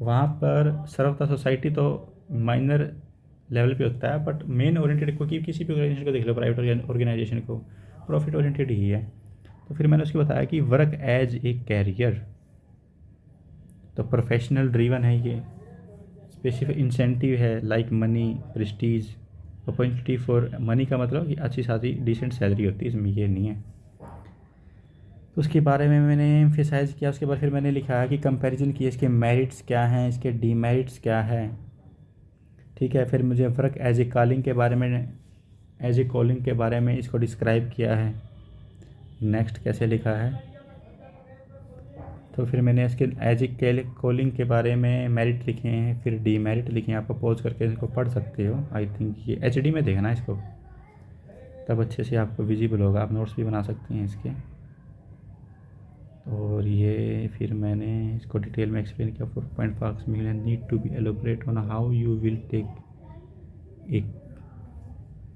S1: वहाँ पर सर्व द सोसाइटी तो माइनर लेवल पे होता है, बट मेन ओरिएंटेड को किसी भी ऑर्गेनाइजेशन को देख लो, प्राइवेट ऑर्गेनाइजेशन को प्रॉफिट ओरिएंटेड ही है। तो फिर मैंने उसको बताया कि वर्क एज ए कैरियर, तो प्रोफेशनल ड्रीवन है ये, स्पेसिफिक इंसेंटिव है like money, Prestige, opportunity for money का मतलब कि अच्छी खासी डिसेंट सैलरी होती है, इसमें ये नहीं है। तो उसके बारे में मैंने एम्फेसाइज़ किया। उसके बाद फिर मैंने लिखा है कि कंपैरिजन किया, इसके मेरिट्स क्या हैं, इसके डीमेरिट्स क्या है, ठीक है। फिर मुझे वर्क एज ए कॉलिंग के बारे में, एज ए कॉलिंग के बारे में इसको डिस्क्राइब किया है। नेक्स्ट कैसे लिखा है, तो फिर मैंने इसके एज ए कॉलिंग के बारे में मेरिट लिखे हैं, फिर डीमेरिट लिखे हैं। आप पॉज करके इसको पढ़ सकते हो, आई थिंक ये एचडी में देखना इसको, तब अच्छे से आपको विजिबल होगा, आप नोट्स भी बना सकते हैं इसके। और ये फिर मैंने इसको डिटेल में एक्सप्लेन किया। 4.5 million need to be elaborate on how you will take a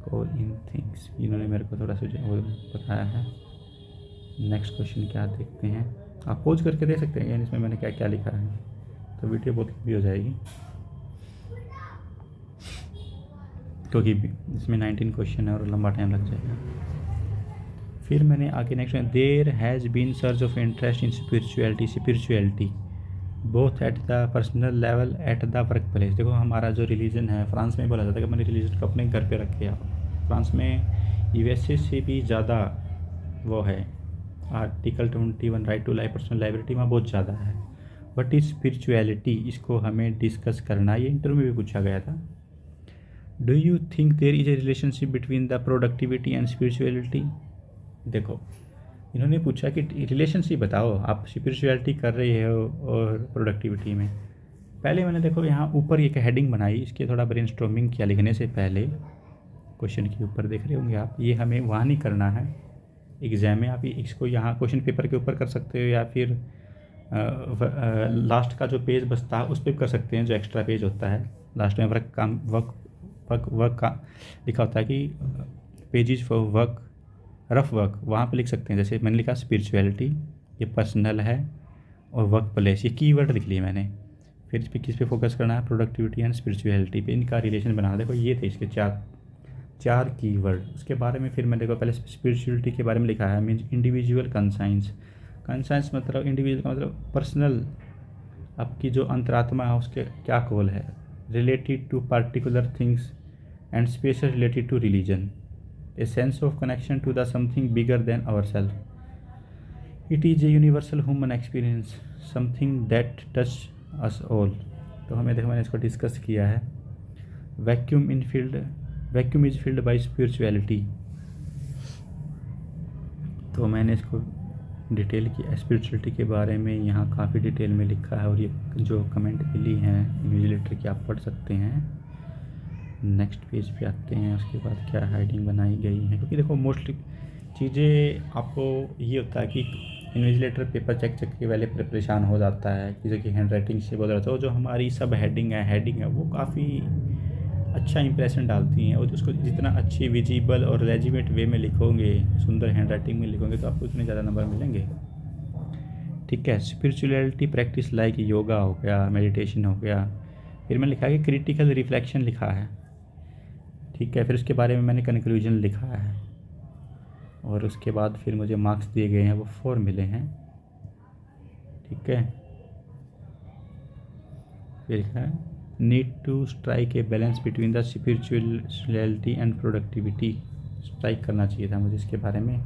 S1: call in things, इन्होंने मेरे को थोड़ा सा बताया है। नेक्स्ट क्वेश्चन क्या देखते हैं, आप पोज करके दे सकते हैं इसमें मैंने क्या क्या लिखा है, तो वीडियो बहुत लंबी हो जाएगी क्योंकि इसमें 19 क्वेश्चन है और लंबा टाइम लग जाएगा। फिर मैंने आगे next, there has been search of interest in spirituality both at the personal level at the work place. देखो हमारा जो रिलीजन है, फ्रांस में बोला जाता है कि मैंने रिलीजन को अपने घर पे रखे आप, फ्रांस में यूएसए से भी ज़्यादा वो है, article 21 right to life, personal liability में बहुत ज़्यादा है। बट इस स्पिरिचुअलिटी, इसको हमें डिस्कस करना, ये इंटरव्यू में भी पूछा गया था। Do you think there is a relationship between the productivity and spirituality. देखो इन्होंने पूछा कि रिलेशनशिप बताओ, आप स्पिरिचुअलिटी कर रहे हो और प्रोडक्टिविटी में। पहले मैंने देखो यहाँ ऊपर एक हेडिंग बनाई, इसके थोड़ा ब्रेनस्टॉर्मिंग किया लिखने से पहले, क्वेश्चन के ऊपर देख रहे होंगे आप, ये हमें वहाँ नहीं करना है एग्ज़ाम में। आप इसको यहाँ क्वेश्चन पेपर के ऊपर कर सकते हो, या फिर लास्ट का जो पेज बचता है उस पर कर सकते हैं, जो एक्स्ट्रा पेज होता है लास्ट में वर्क का लिखा होता है कि pages for work, rough work, वहाँ पे लिख सकते हैं। जैसे मैंने लिखा स्पिरिचुअलिटी, ये पर्सनल है, और वर्क प्लेस, ये कीवर्ड लिख लिए मैंने। फिर इस पर किस पे फोकस करना है, प्रोडक्टिविटी एंड स्पिरिचुअलिटी पे, इनका रिलेशन बना। देखो ये थे इसके चार चार कीवर्ड। उसके बारे में फिर मैं देखो पहले स्पिरिचुअलिटी के बारे में लिखा है, मीन्स इंडिविजुअल कंसाइंस। कंसाइंस मतलब इंडिविजुअल का मतलब पर्सनल, आपकी जो अंतरात्मा है उसके क्या कॉल है, related to particular things and special related to religion, a sense of connection to the something bigger than our self, it is a universal human experience, something that touch us all. तो हमें देखो मैंने इसको discuss किया है। Vacuum is filled by spirituality, तो मैंने इसको डिटेल की स्पिरिचुअलिटी के बारे में यहाँ काफ़ी डिटेल में लिखा है, और ये जो कमेंट मिली हैं न्यूज़लेटर की आप पढ़ सकते हैं। नेक्स्ट पेज पे आते हैं, उसके बाद क्या हेडिंग बनाई गई है, क्योंकि देखो मोस्टली चीज़ें आपको ये होता है कि इन्विजिलेटर पेपर चेक के पहले परेशान हो जाता है, किसी की हैंड राइटिंग से बोल रहा था। जो हमारी सब हेडिंग है वो काफ़ी अच्छा इंप्रेशन डालती हैं, और उसको जितना अच्छी विजिबल और लेजिबल वे में लिखोगे, सुंदर हैंड राइटिंग में लिखोगे, तो आपको उतने ज़्यादा नंबर मिलेंगे। ठीक है। स्पिरिचुअलिटी प्रैक्टिस लाइक योगा हो गया, मेडिटेशन हो गया। फिर मैंने लिखा है कि क्रिटिकल रिफ्लेक्शन लिखा है। ठीक है। फिर उसके बारे में मैंने कंक्लूजन लिखा है, और उसके बाद फिर मुझे मार्क्स दिए गए हैं, वो 4 मिले हैं। ठीक है। फिर है need to strike a balance between the spirituality and productivity, strike करना चाहिए था मुझे इसके बारे में।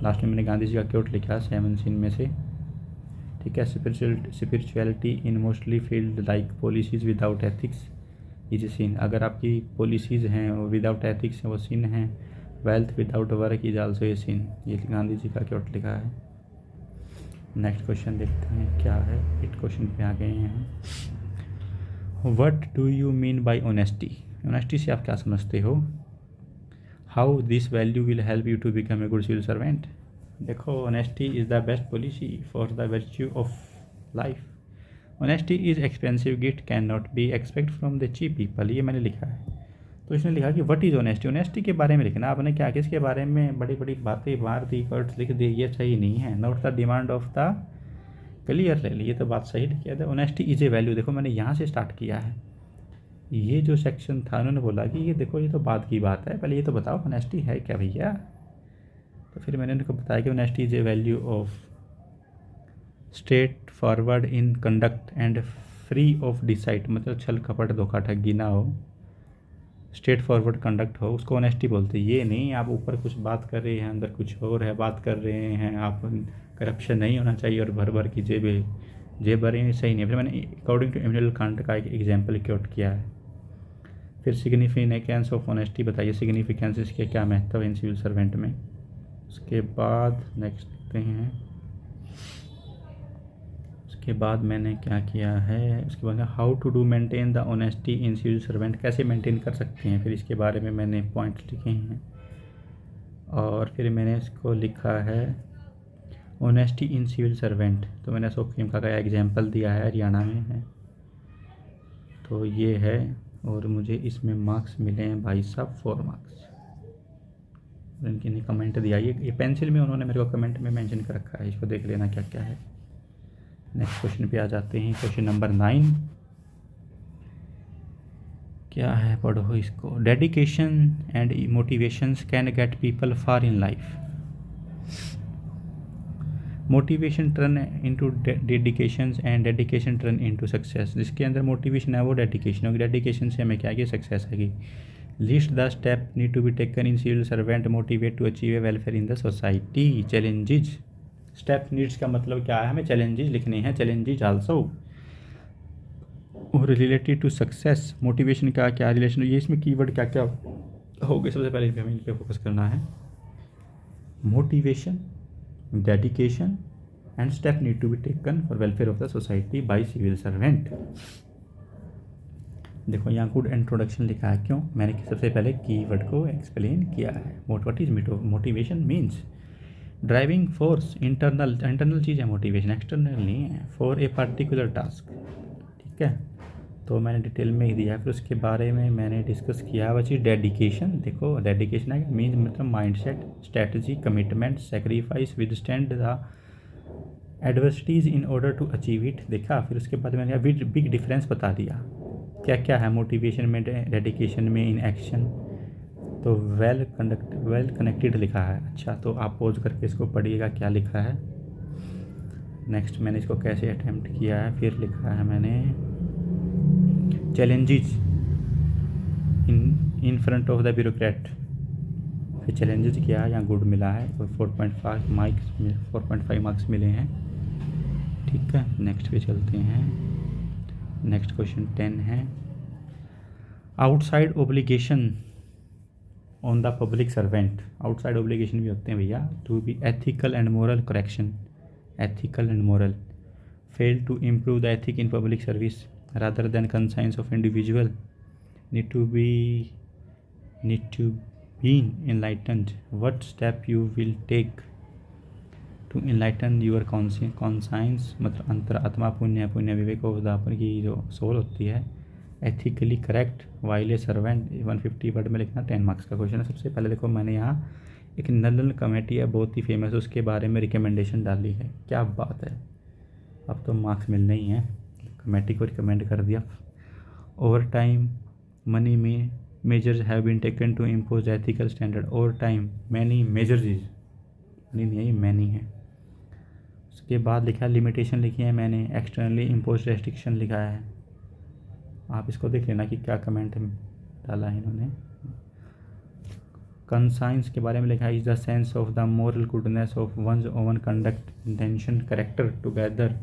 S1: लास्ट में मैंने गांधी जी का कोट लिखा 7 सीन में से। ठीक है। Spirituality in mostly field like policies without ethics is seen, अगर आपकी पॉलिसीज़ हैं वो विदाउट एथिक्स हैं वो सीन हैं। Wealth without work is also a sin, ये गांधी जी का कोट लिखा है। नेक्स्ट क्वेश्चन देखते हैं क्या है। 8 क्वेश्चन पे आ गए हैं। What do you mean by honesty, honesty से आप क्या समझते हो। How this value will help you to become a good civil servant. देखो honesty is the best policy for the virtue of life. Honesty is expensive gift can not be expect from the cheap people, ये मैंने लिखा है। तो इसने लिखा कि what is honesty, honesty के बारे में लिखना। आपने क्या किसके बारे में बड़ी बड़ी बातें मार दी, वर्ड्स लिख दी, ये सही नहीं है। Note the demand of the clear ले ली, ये तो बात सही लिखी है। ऑनेस्टी इज ए वैल्यू, देखो मैंने यहाँ से स्टार्ट किया है। ये जो सेक्शन था उन्होंने बोला कि ये देखो ये तो बात की बात है, पहले ये तो बताओ ऑनेस्टी है क्या भैया। तो फिर मैंने उनको बताया कि honesty is a value of straightforward in conduct and free of deceit, मतलब छल कपट धोखा ठगी ना हो, स्ट्रेट फॉरवर्ड कंडक्ट हो, उसको ऑनेस्टी बोलते हैं। ये नहीं आप ऊपर कुछ बात कर रहे हैं अंदर कुछ और है बात कर रहे हैं। आप करप्शन नहीं होना चाहिए और भर भर की जेब भरे, सही नहीं है। फिर मैंने अकॉर्डिंग टू इमैनुअल कांट का एक एग्जाम्पल कोट किया है। फिर सिग्निफिकेंस ऑफ ऑनेस्टी बताइए, सिग्निफिकेंस इसके क्या महत्व है इन सिविल सर्वेंट में। उसके बाद नेक्स्ट देखते हैं। उसके बाद मैंने क्या किया है, उसके बाद how to do maintain the honesty in civil servant, कैसे मेंटेन कर सकते हैं, फिर इसके बारे में मैंने पॉइंट्स लिखे हैं। और फिर मैंने इसको लिखा है ऑनेस्टी इन सिविल सर्वेंट, तो मैंने अशोक खेमका का एग्जाम्पल दिया है, हरियाणा में है। तो ये है, और मुझे इसमें मार्क्स मिले हैं भाई साहब 4 मार्क्स। इनकी ने कमेंट दिया, ये पेंसिल में उन्होंने मेरे को कमेंट में मेंशन कर रखा है, इसको देख लेना क्या क्या है। नेक्स्ट क्वेश्चन पे आ जाते हैं। क्वेश्चन नंबर 9 क्या है, पढ़ो इसको। Dedication and motivations can get people far in life. Motivation turn into dedication and dedication turn into success. जिसके अंदर मोटिवेशन है वो डेडिकेशन होगी, डेडिकेशन से हमें क्या है सक्सेस आएगी। List the step need to be taken in civil servant motivate to achieve a welfare in the society. Challenges, step needs का मतलब क्या है, हमें चैलेंजेस लिखने हैं, चैलेंजेस आल्सो। और रिलेटेड टू सक्सेस, मोटिवेशन का क्या रिलेशन, ये इसमें कीवर्ड क्या क्या हो गए। सबसे पहले हमें इन पे फोकस करना है। Motivation, dedication and step need to be taken for welfare of the society by civil servant. देखो यहाँ गुड इंट्रोडक्शन लिखा है, क्यों, मैंने सबसे पहले कीवर्ड को एक्सप्लेन किया है। What is motivation means driving force, internal चीज़ है मोटिवेशन, एक्सटर्नल नहीं है, फॉर ए पर्टिकुलर टास्क। ठीक है। तो मैंने डिटेल में ही दिया है। फिर उसके बारे में मैंने डिस्कस किया वह चीज़ डेडिकेशन। देखो डेडिकेशन है मीन मतलब mindset, strategy, commitment, sacrifice, withstand the adversities in order to achieve it देखा। फिर उसके बाद मैंने बिग डिफरेंस बता दिया क्या क्या है मोटिवेशन में, डेडिकेशन में, इन एक्शन। तो वेल कनेक्टेड लिखा है। अच्छा, तो आप पॉज करके इसको पढ़िएगा क्या लिखा है। नेक्स्ट मैंने इसको कैसे अटेम्प्ट किया है। फिर लिखा है मैंने challenges in front of the bureaucrat. फिर चैलेंजेस किया है, यहाँ गुड मिला है और 4.5 मार्क्स मिले हैं। ठीक है, नेक्स्ट पे चलते हैं। नेक्स्ट क्वेश्चन 10 है, outside obligation on the public servant. Outside obligation भी होते हैं भैया, to be ethical and moral correction, ethical and moral, fail to improve the ethic in public service rather than conscience of individual, need to be enlightened, what step you will take to enlighten your conscience, मतलब अंतरात्मा, पुण्य विवेक of the अपन की जो soul होती है, ethically correct while a servant. 150 word में लिखना, 10 marks का क्वेश्चन है। सबसे पहले देखो मैंने यहाँ एक नलन कमेटी है बहुत ही फेमस, उसके बारे में रिकमेंडेशन डाली है। क्या बात है, अब तो मार्क्स मिलने ही हैं। कमेटी को रिकमेंड कर दिया। ओवर टाइम मनी में measures have been taken to impose ethical standard over time, many measures is नहीं many है। उसके बाद लिखा है लिमिटेशन लिखी है मैंने, एक्सटर्नली इम्पोज रेस्ट्रिक्शन लिखा है। आप इसको देख लेना कि क्या कमेंट डाला है इन्होंने। कंसाइंस के बारे में लिखा है, is the sense of the moral goodness of one's own conduct intention character together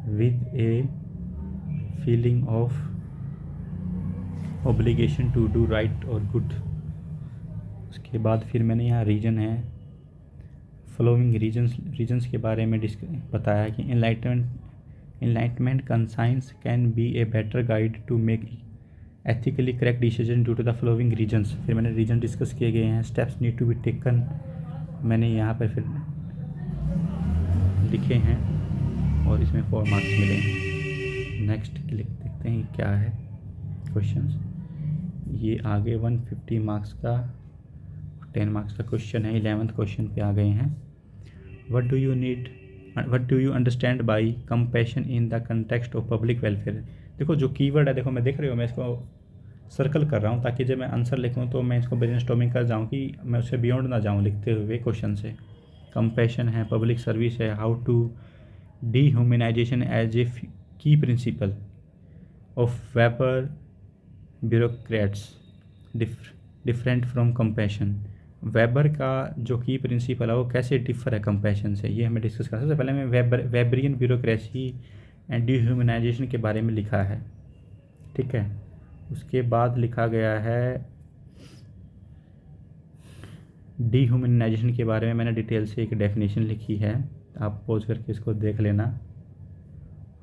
S1: with a feeling of obligation to do right और गुड। उसके बाद फिर मैंने यहाँ रीजन है, फॉलोइंग रीजन्स के बारे में बताया कि enlightenment conscience can be a better guide to make ethically correct decision due to the following reasons. फिर मैंने रीजन डिस्कस किए गए हैं। Steps need to be taken मैंने यहाँ पर फिर लिखे हैं और इसमें 4 मार्क्स मिले हैं। नेक्स्ट देखते हैं क्या है क्वेश्चंस। ये आगे 150 मार्क्स का 10 मार्क्स का क्वेश्चन है। 11th क्वेश्चन पे आ गए हैं। What do you understand by compassion in the context of public welfare. देखो जो कीवर्ड है, देखो मैं देख रही हूँ, मैं इसको सर्कल कर रहा हूँ ताकि जब मैं आंसर लिखूँ तो मैं इसको ब्रेनस्टॉर्मिंग कर जाऊँ कि मैं उससे बियॉन्ड ना जाऊँ लिखते हुए क्वेश्चन से। कंपैशन है, पब्लिक सर्विस है, how to dehumanization as a key principle of Weber bureaucrats different from compassion. Weber का जो की प्रिंसिपल है वो कैसे डिफर है कंपैशन से, ये हमें डिस्कस करना। सबसे पहले मैं वेबरियन ब्यूरोक्रेसी एंड डीह्यूमनाइजेशन के बारे में लिखा है। ठीक है, उसके बाद लिखा गया है डीह्यूमनाइजेशन के बारे में मैंने डिटेल से एक डेफिनेशन लिखी है, आप पॉज करके इसको देख लेना।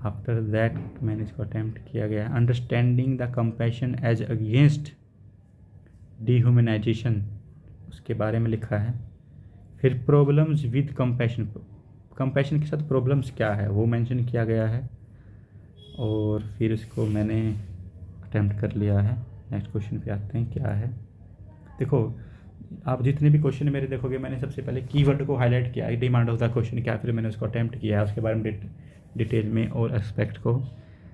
S1: आफ्टर दैट मैंने इसको अटैम्प्ट किया गया है understanding the compassion as against dehumanisation, उसके बारे में लिखा है। फिर प्रॉब्लम्स विद कंपैशन, कंपैशन के साथ प्रॉब्लम्स क्या है वो मेंशन किया गया है और फिर इसको मैंने अटैम्प्ट कर लिया है। नेक्स्ट क्वेश्चन पे आते हैं क्या है। देखो आप जितने भी क्वेश्चन मेरे देखोगे मैंने सबसे पहले कीवर्ड को हाईलाइट किया है, डिमांड ऑफ द क्वेश्चन क्या, फिर मैंने उसको अटैम्प्ट किया है उसके बारे में डिटेल में और एस्पेक्ट को।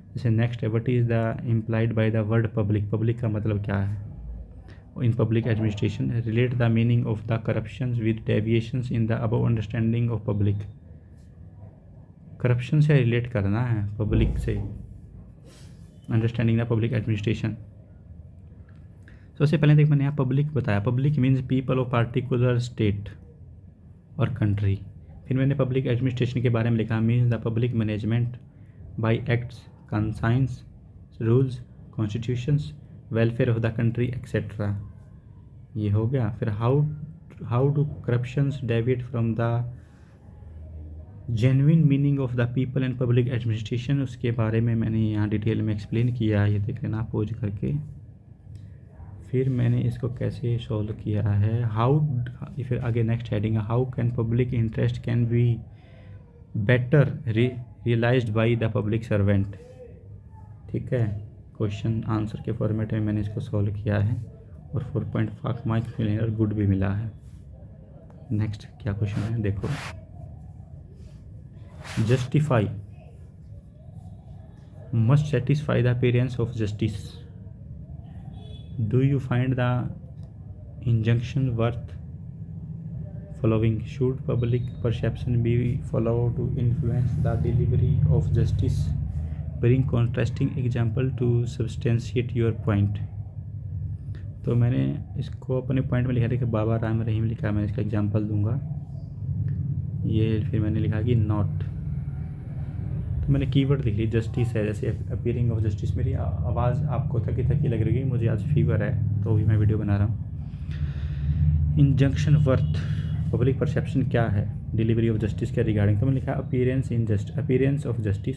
S1: जैसे नेक्स्ट है, what is the implied by the word public, public का मतलब क्या है in public administration, relate the meaning of the corruptions with deviations in the above understanding of public. Corruption से रिलेट करना है पब्लिक से, अंडरस्टैंडिंग द पब्लिक एडमिनिस्ट्रेशन। सबसे पहले देख मैंने यहाँ पब्लिक बताया, public means people of particular state और कंट्री। फिर मैंने पब्लिक एडमिनिस्ट्रेशन के बारे में लिखा, means the public management by acts, conscience, rules, constitutions, welfare of the country etcetera. ये हो गया। फिर how do corruptions deviate from the genuine meaning of the people and public administration, उसके बारे में मैंने यहाँ डिटेल में एक्सप्लेन किया है, ये देख लेना पोज करके। फिर मैंने इसको कैसे सॉल्व किया है, हाउ, फिर आगे नेक्स्ट हेडिंग है, how can public interest can be better realised by the public servant. ठीक है, क्वेश्चन आंसर के फॉर्मेट में मैंने इसको सॉल्व किया है और 4.5 मार्क्स मिले और गुड भी मिला है। नेक्स्ट क्या क्वेश्चन है देखो, justify must satisfy the appearance of justice. Do you find the injunction worth following? Should public perception be followed to influence the delivery of justice? Bring contrasting example to substantiate your point. तो मैंने इसको अपने point में लिखा था कि बाबा राम रहीम लिखा, मैं इसका एग्जांपल दूंगा। ये फिर मैंने लिखा कि नॉट, तो मैंने कीवर्ड लिख ली जस्टिस है, जैसे अपीयरिंग ऑफ जस्टिस। मेरी आवाज़ आपको थकी थकी लग रही है, मुझे आज फीवर है तो भी मैं वीडियो बना रहा हूँ। इंजंक्शन वर्थ पब्लिक परसेप्शन क्या है डिलीवरी ऑफ जस्टिस के रिगार्डिंग, तो मैंने लिखा appearance of justice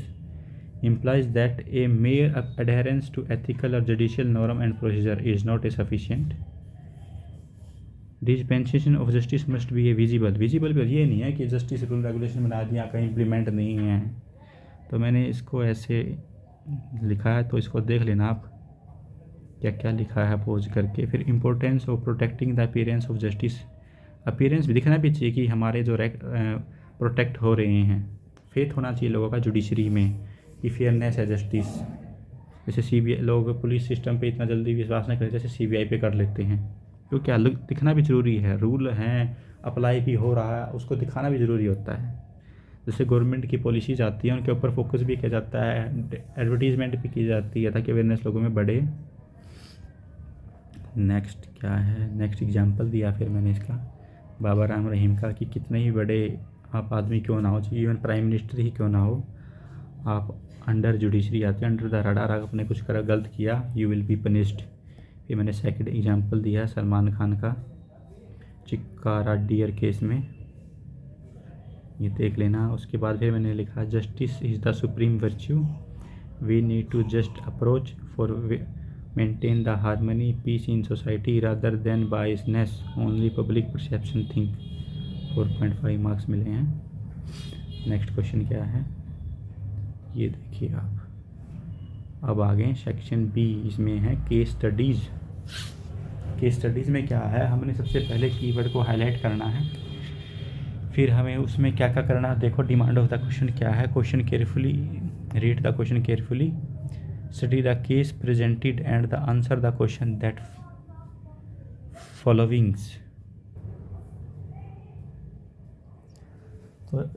S1: implies that a mere adherence to ethical or judicial norm and procedure is not a sufficient. Dispensation of justice must be a visible पर ये नहीं है कि जस्टिस रूल रेगुलेशन बना दिया कहीं इम्प्लीमेंट नहीं है, तो मैंने इसको ऐसे लिखा है, तो इसको देख लेना आप क्या क्या लिखा है पोज करके। फिर importance of protecting the appearance of justice, appearance भी दिखना भी चाहिए कि हमारे जो प्रोटेक्ट हो रहे हैं। फेथ होना चाहिए लोगों का जुडिशरी में कि फेयरनेस है जस्टिस। जैसे सीबीआई, लोग पुलिस सिस्टम पे इतना जल्दी विश्वास नहीं करते जैसे सीबीआई पे कर लेते हैं, तो क्या दिखना भी ज़रूरी है। रूल हैं, अप्लाई भी हो रहा है, उसको दिखाना भी ज़रूरी होता है। जैसे गवर्नमेंट की पॉलिसीज आती हैं उनके ऊपर फोकस भी किया जाता है, एडवर्टीजमेंट भी की जाती है ताकि अवेयरनेस लोगों में बढ़े। नेक्स्ट क्या है, नेक्स्ट एग्जांपल दिया फिर मैंने इसका बाबा राम रहीम का कि कितने ही बड़े आप आदमी क्यों ना हो, इवन प्राइम मिनिस्टर ही क्यों ना हो, आप अंडर जुडिशरी आते हैं, अंडर द रडार, आपने कुछ करा गलत किया, यू विल बी पनिश्ड। फिर मैंने सेकंड एग्जांपल दिया सलमान खान का चिक्कारा डियर केस में, ये देख लेना। उसके बाद फिर मैंने लिखा justice is the supreme virtue, we need to just approach for maintain the harmony peace in society rather than biasness only public perception think. 4.5 marks मिले हैं। नेक्स्ट क्वेश्चन क्या है ये देखिए आप। अब आ गए सेक्शन बी, इसमें है केस स्टडीज़। केस स्टडीज़ में क्या है, हमने सबसे पहले कीवर्ड को हाईलाइट करना है, फिर हमें उसमें क्या क्या करना है। देखो डिमांड ऑफ द क्वेश्चन क्या है, question carefully read the question carefully, study the case presented and the answer the question that followings. तो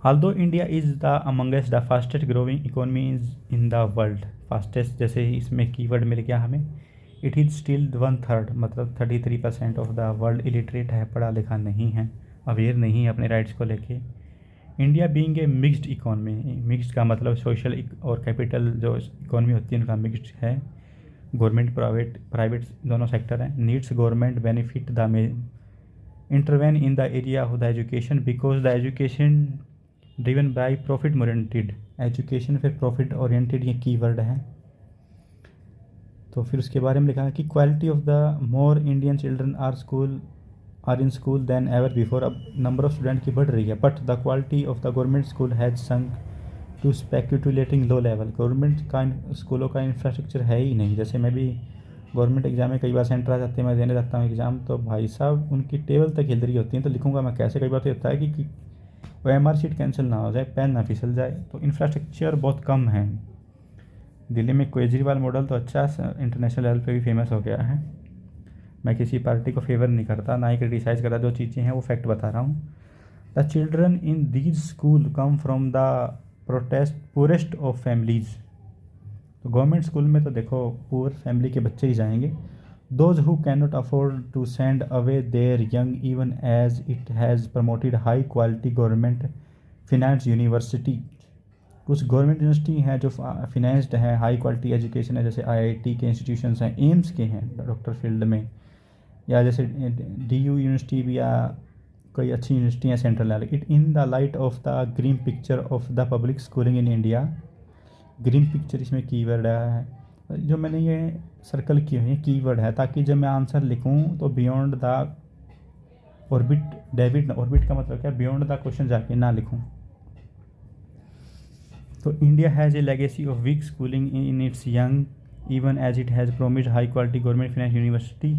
S1: although India is the amongst the fastest growing economies in the world, fastest जैसे इसमें keyword मिल गया हमें, it is still 1/3 मतलब 33% of the world illiterate है, पढ़ा लिखा नहीं है, अवेयर नहीं है अपने राइट्स को लेके। India being a mixed economy, mixed का मतलब सोशल और कैपिटल जो इकोनॉमी होती है उनका मिक्स्ड है, गवर्नमेंट प्राइवेट दोनों सेक्टर हैं। Needs government benefit the intervene in the area of the education because the education driven by profit oriented, education फिर प्रॉफिट ओरिएंटेड ये कीवर्ड है। तो फिर उसके बारे में लिखा है कि quality of the more Indian children are in school than ever before, अब नंबर ऑफ स्टूडेंट की बढ़ रही है, but the quality of the government school has sunk to speculating low level. Government का स्कूलों का इंफ्रास्ट्रक्चर है ही नहीं। जैसे मैं भी गवर्नमेंट एग्जाम में कई बार सेंटर आ जाते हैं, मैं देने जाता हूँ एग्ज़ाम, तो भाई साहब उनकी टेबल तक हिल रही होती हैं, तो लिखूँगा मैं कैसे। कई बार तो होता है कि वो एमआर शीट कैंसिल ना हो जाए, पेन ना फिसल जाए, तो इंफ्रास्ट्रक्चर बहुत कम है। दिल्ली में केजरीवाल मॉडल तो अच्छा इंटरनेशनल लेवल पे भी फेमस हो गया है। मैं किसी पार्टी को फेवर नहीं करता, ना ही क्रिटिसाइज़ करता, जो चीज़ें हैं वो फैक्ट बता रहा हूँ। The children in these school come from the poorest of families, तो गवर्नमेंट स्कूल में तो देखो पुअर फैमिली के बच्चे ही जाएंगे। Those who cannot afford to send away their young even as it has promoted high quality government financed university, कुछ government university हैं जो फिनेंस्ड हैं, हाई क्वालिटी एजुकेशन है, जैसे आईआईटी के इंस्टीट्यूशंस हैं, एम्स के हैं डॉक्टर फील्ड में, या जैसे डीयू यूनिवर्सिटी भी, या कोई अच्छी यूनिवर्सिटी हैं central level. It in the light of the green picture of the public schooling in India, green picture इसमें कीवर्ड है, जो मैंने ये सर्कल किए हुए कीवर्ड है, ताकि जब मैं आंसर लिखूं तो beyond the orbit, David orbit का मतलब क्या, बियॉन्ड द क्वेश्चन जाके ना लिखूं। तो India has a legacy of weak schooling in its young even as it has promised high quality government finance university,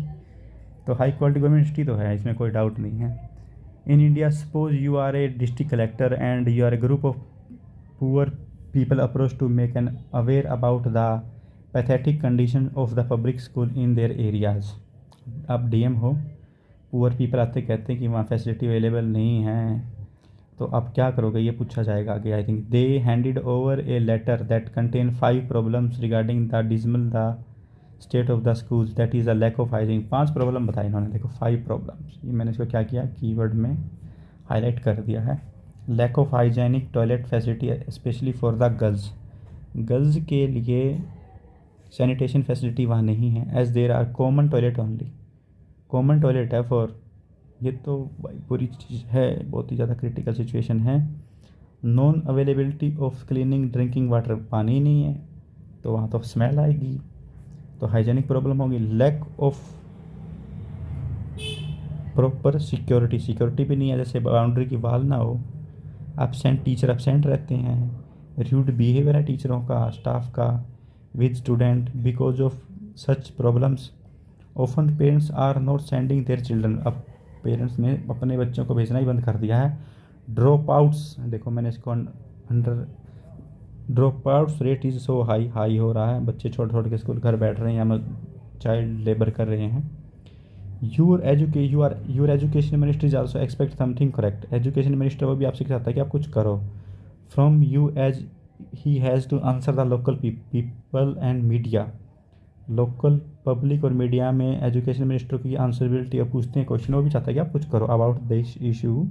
S1: तो हाई क्वालिटी गवर्नमेंट यूनिवर्सिटी तो है, इसमें कोई डाउट नहीं है। In India, suppose you are a district collector and you are a group of poor people approach to make an aware about the pathetic condition of the public school in their areas. आप DM हो, poor people आते कहते हैं कि वहाँ facility available नहीं है, तो आप क्या करोगे, ये पूछा जाएगा आगे. I think they handed over a letter that contain 5 problems regarding the dismal the state of the schools that is the lack of hygiene. 5 problem बताए इन्होंने. देखो 5 प्रॉब्लम्स, ये मैंने इसको क्या किया, कीवर्ड में हाईलाइट कर दिया है. Lack of hygienic toilet facility specially for the girls. Girls के लिए सैनिटेशन फैसिलिटी वहाँ नहीं है. As there are common toilet only. Common toilet है फॉर, ये तो भाई बुरी चीज़ है, बहुत ही ज़्यादा क्रिटिकल सिचुएशन है. Non availability of cleaning drinking water. पानी नहीं है तो वहाँ तो स्मेल आएगी, तो हाइजीनिक प्रॉब्लम होगी. Lack of proper security. Security भी नहीं है, जैसे बाउंड्री की वाल ना हो. एब्सेंट टीचर, एब्सेंट रहते हैं. रूड बिहेवियर है टीचरों का, स्टाफ का with student. Because of such problems often parents are not sending their children. अब पेरेंट्स ने अपने बच्चों को भेजना ही बंद कर दिया है. ड्रॉप आउट्स, देखो मैंने इसको under, drop outs rate is so high हो रहा है. बच्चे छोड़ के स्कूल घर बैठ रहे हैं या चाइल्ड लेबर कर रहे हैं. Your education minister is also expect something correct. Education minister वो भी आपसे चाहता है कि आप कुछ करो. From you as he has to answer the local people and media. Local public और मीडिया में एजुकेशन मिनिस्टर की आंसरेबिलिटी और पूछते हैं क्वेश्चन, वो भी चाहता है कि आप कुछ करो about this issue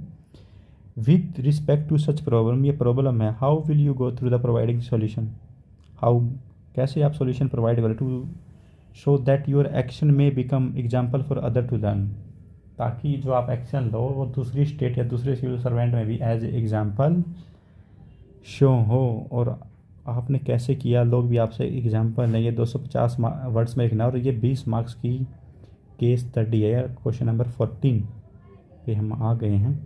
S1: with respect to such problem. ये प्रॉब्लम है. How will you go through the providing solution. How, कैसे आप सोल्यूशन प्रोवाइड करें. To show that your action में become example for other to learn. ताकि जो आप action लो वो दूसरी स्टेट या दूसरे सिविल सर्वेंट में भी एज एग्जाम्पल शो हो. और आपने कैसे किया, लोग भी आपसे एग्जाम्पल लें. ये 250 वर्ड्स में लिखना, और ये 20 मार्क्स की केस स्टडी है. क्वेश्चन नंबर 14 पे हम आ गए हैं.